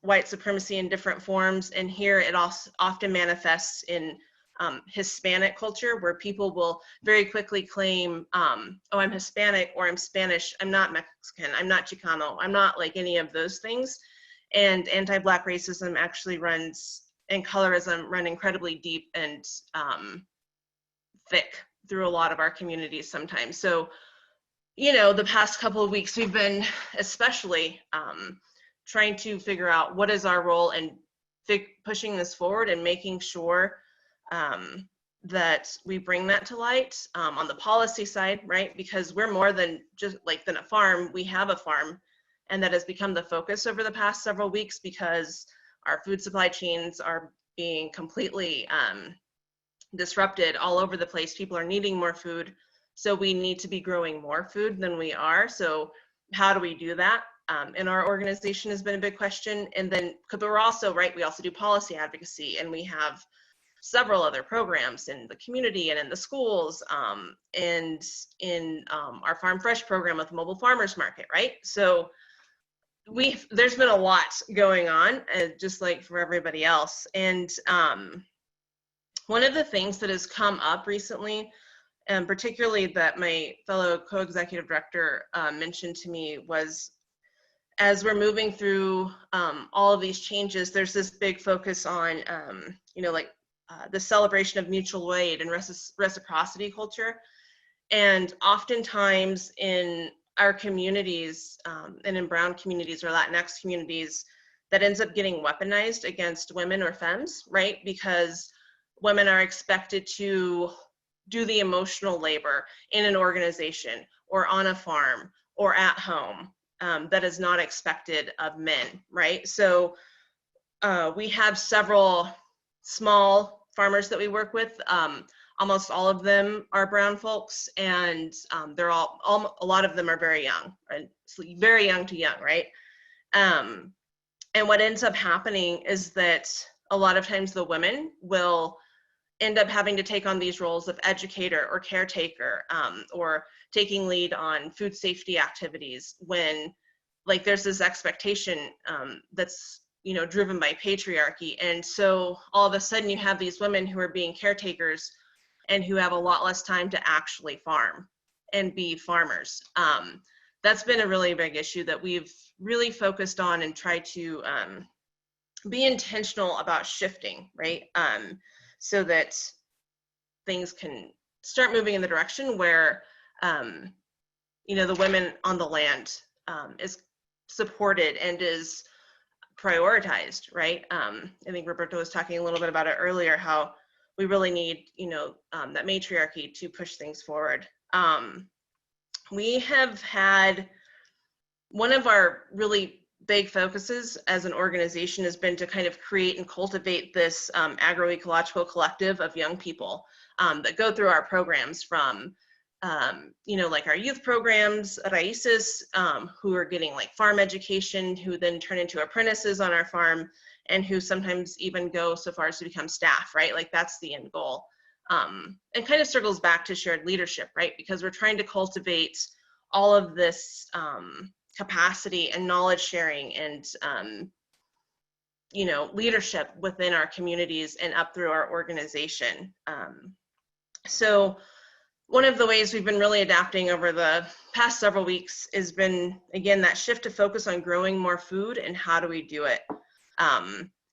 S10: white supremacy in different forms, and here it also often manifests in Hispanic culture, where people will very quickly claim, oh, I'm Hispanic or I'm Spanish, I'm not Mexican, I'm not Chicano, I'm not like any of those things. And anti-Black racism actually runs, and colorism run incredibly deep and thick through a lot of our communities sometimes. So, you know, the past couple of weeks, we've been especially trying to figure out what is our role in pushing this forward and making sure that we bring that to light on the policy side, right? Because we're more than just like than a farm. We have a farm, and that has become the focus over the past several weeks because our food supply chains are being completely disrupted all over the place. People are needing more food, so we need to be growing more food than we are. So how do we do that? In our organization has been a big question. And then, but we're also, right, we also do policy advocacy, and we have several other programs in the community and in the schools, and in our Farm Fresh program with the Mobile Farmers Market, right? So there's been a lot going on, just like for everybody else. And one of the things that has come up recently, and particularly that my fellow co-executive director mentioned to me, was as we're moving through all of these changes, there's this big focus on, you know, like the celebration of mutual aid and reciprocity culture. And oftentimes in our communities and in brown communities or Latinx communities, that ends up getting weaponized against women or femmes, right? Because women are expected to do the emotional labor in an organization or on a farm or at home that is not expected of men, right? So we have several small farmers that we work with. Almost all of them are brown folks, and they're all a lot of them are very young, right? Very young to young, right? And what ends up happening is that a lot of times the women will end up having to take on these roles of educator or caretaker, or taking lead on food safety activities when, like, there's this expectation that's, you know, driven by patriarchy. And so all of a sudden you have these women who are being caretakers and who have a lot less time to actually farm and be farmers. That's been a really big issue that we've really focused on and tried to be intentional about shifting, right? So that things can start moving in the direction where, you know, the women on the land is supported and is prioritized, right? I think Roberto was talking a little bit about it earlier, how we really need, you know, that matriarchy to push things forward. We have had, one of our really big focuses as an organization has been to kind of create and cultivate this agroecological collective of young people that go through our programs, from you know, like our youth programs, Raices, who are getting like farm education, who then turn into apprentices on our farm, and who sometimes even go so far as to become staff, right? Like, that's the end goal. And kind of circles back to shared leadership, right? Because we're trying to cultivate all of this capacity and knowledge sharing and you know, leadership within our communities and up through our organization. So one of the ways we've been really adapting over the past several weeks has been, again, that shift to focus on growing more food and how do we do it.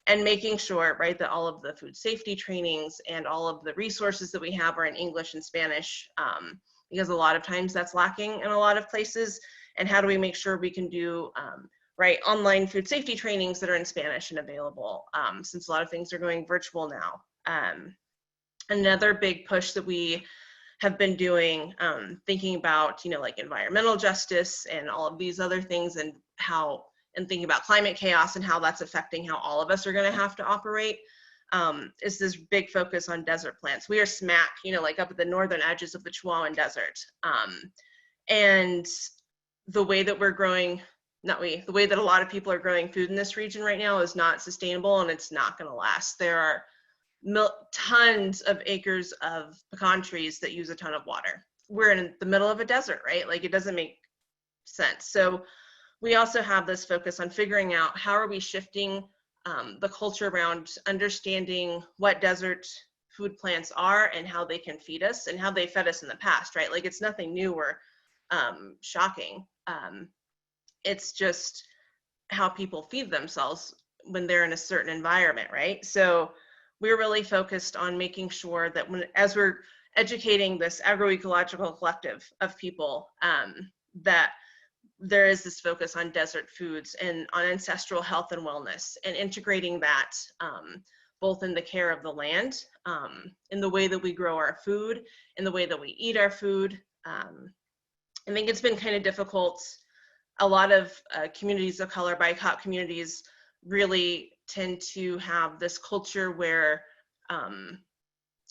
S10: And making sure, right, that all of the food safety trainings and all of the resources that we have are in English and Spanish, because a lot of times that's lacking in a lot of places. And how do we make sure we can do, right, online food safety trainings that are in Spanish and available, since a lot of things are going virtual now. Another big push that we have been doing, thinking about, you know, like environmental justice and all of these other things, and how, and thinking about climate chaos and how that's affecting how all of us are going to have to operate, is this big focus on desert plants. We are smack, you know, like up at the northern edges of the Chihuahuan Desert. And the way that we're growing, the way that a lot of people are growing food in this region right now is not sustainable, and it's not going to last. There are tons of acres of pecan trees that use a ton of water. We're in the middle of a desert, right? Like, it doesn't make sense. So we also have this focus on figuring out how are we shifting the culture around understanding what desert food plants are and how they can feed us and how they fed us in the past, right? Like, it's nothing new or shocking. It's just how people feed themselves when they're in a certain environment, right? So we're really focused on making sure that as we're educating this agroecological collective of people, that there is this focus on desert foods and on ancestral health and wellness, and integrating that both in the care of the land, in the way that we grow our food, in the way that we eat our food. I think it's been kind of difficult. A lot of communities of color, BIPOC communities, really tend to have this culture where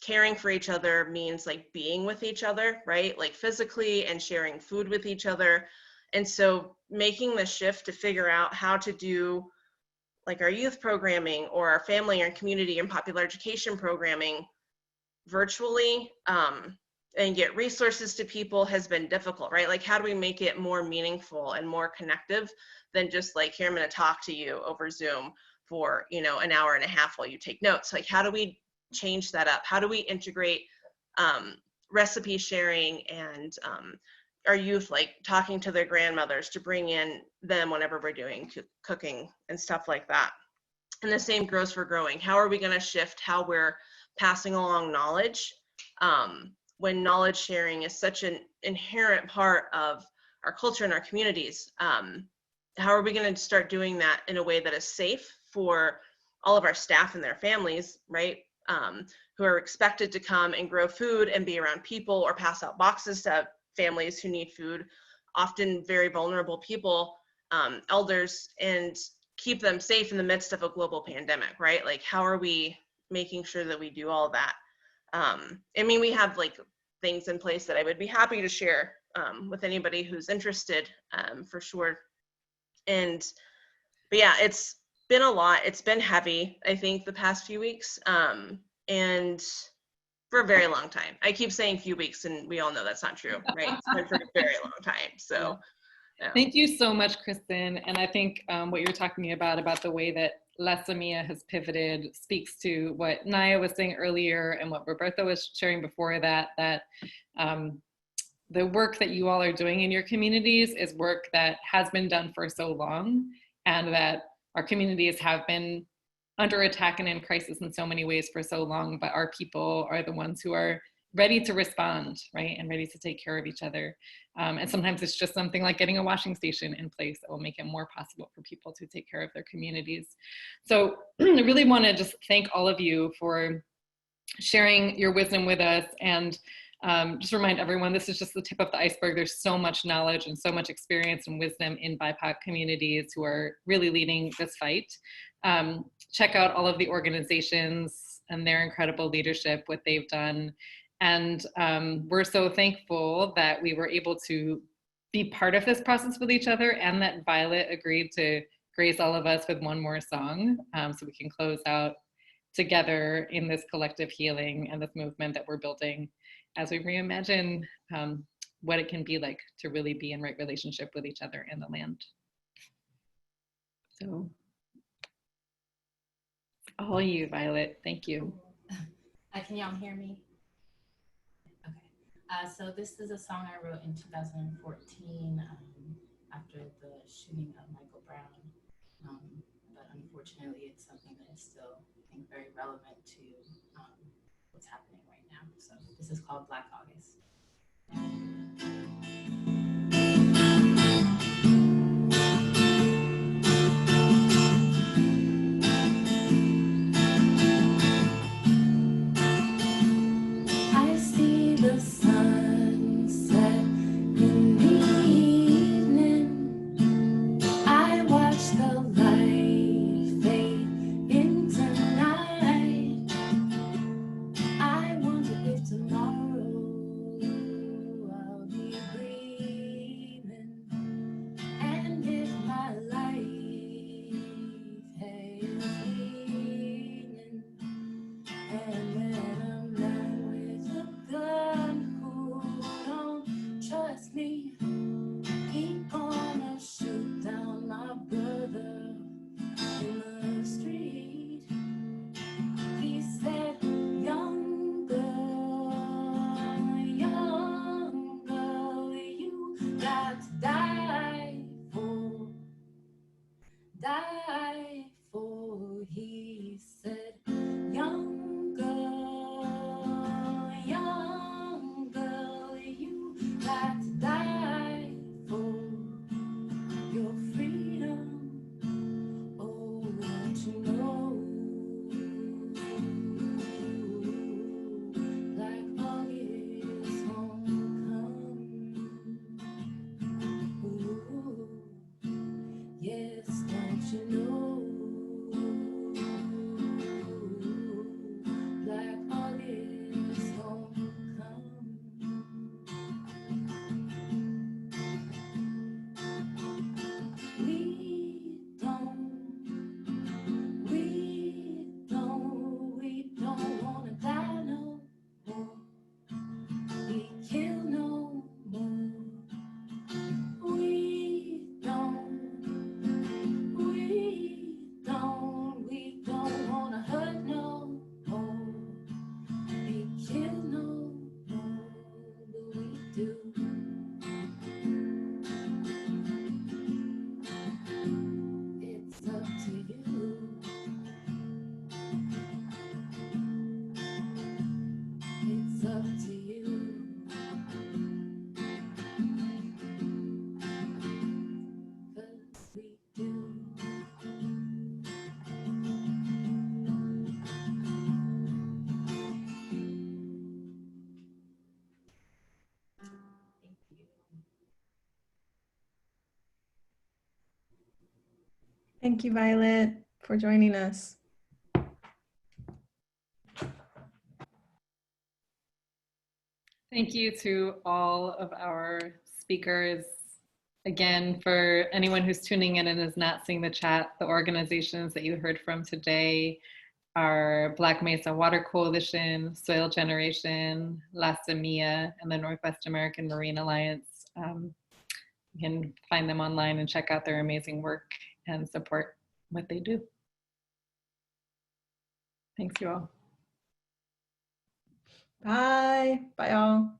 S10: caring for each other means like being with each other, right? Like physically, and sharing food with each other. And so making the shift to figure out how to do like our youth programming or our family and community and popular education programming virtually, and get resources to people has been difficult, right? Like, how do we make it more meaningful and more connective than just like, here, I'm going to talk to you over Zoom for, you know, an hour and a half while you take notes? Like, how do we change that up? How do we integrate recipe sharing and our youth, like talking to their grandmothers to bring in them whenever we're doing cooking and stuff like that? And the same goes for growing. How are we going to shift how we're passing along knowledge, when knowledge sharing is such an inherent part of our culture and our communities? How are we going to start doing that in a way that is safe for all of our staff and their families, right? Who are expected to come and grow food and be around people or pass out boxes to families who need food, often very vulnerable people, elders, and keep them safe in the midst of a global pandemic, right? Like, how are we making sure that we do all that? I mean, we have like things in place that I would be happy to share with anybody who's interested, for sure. But yeah, it's been a lot. It's been heavy, I think, the past few weeks, and for a very long time. I keep saying few weeks, and we all know that's not true, right? It's been for a very long time. So yeah.
S1: Thank you so much, Kristen. And I think what you're talking about the way that La Semilla has pivoted speaks to what Naya was saying earlier and what Roberto was sharing before that, the work that you all are doing in your communities is work that has been done for so long, and that our communities have been under attack and in crisis in so many ways for so long, but our people are the ones who are ready to respond, right? And ready to take care of each other. And sometimes it's just something like getting a washing station in place that will make it more possible for people to take care of their communities. So I really want to just thank all of you for sharing your wisdom with us, and just remind everyone, this is just the tip of the iceberg. There's so much knowledge and so much experience and wisdom in BIPOC communities who are really leading this fight. Check out all of the organizations and their incredible leadership, what they've done. And we're so thankful that we were able to be part of this process with each other, and that Violet agreed to grace all of us with one more song, so we can close out together in this collective healing and this movement that we're building as we reimagine what it can be like to really be in right relationship with each other and the land. So, all you, Violet, thank you.
S11: Can y'all hear me? Okay. So this is a song I wrote in 2014 after the shooting of Michael Brown. But unfortunately, it's something that is still, I think, very relevant to what's happening right now. So this is called Black August.
S2: I see the sunset in the evening. I watch the light fade into night. I wonder if tomorrow I'll be breathing.
S12: Thank you, Violet, for joining us.
S1: Thank you to all of our speakers. Again, for anyone who's tuning in and is not seeing the chat, the organizations that you heard from today are Black Mesa Water Coalition, Soil Generation, La Semilla, and the Northwest American Marine Alliance. You can find them online and check out their amazing work and support what they do. Thanks, you all.
S12: Bye. Bye, all.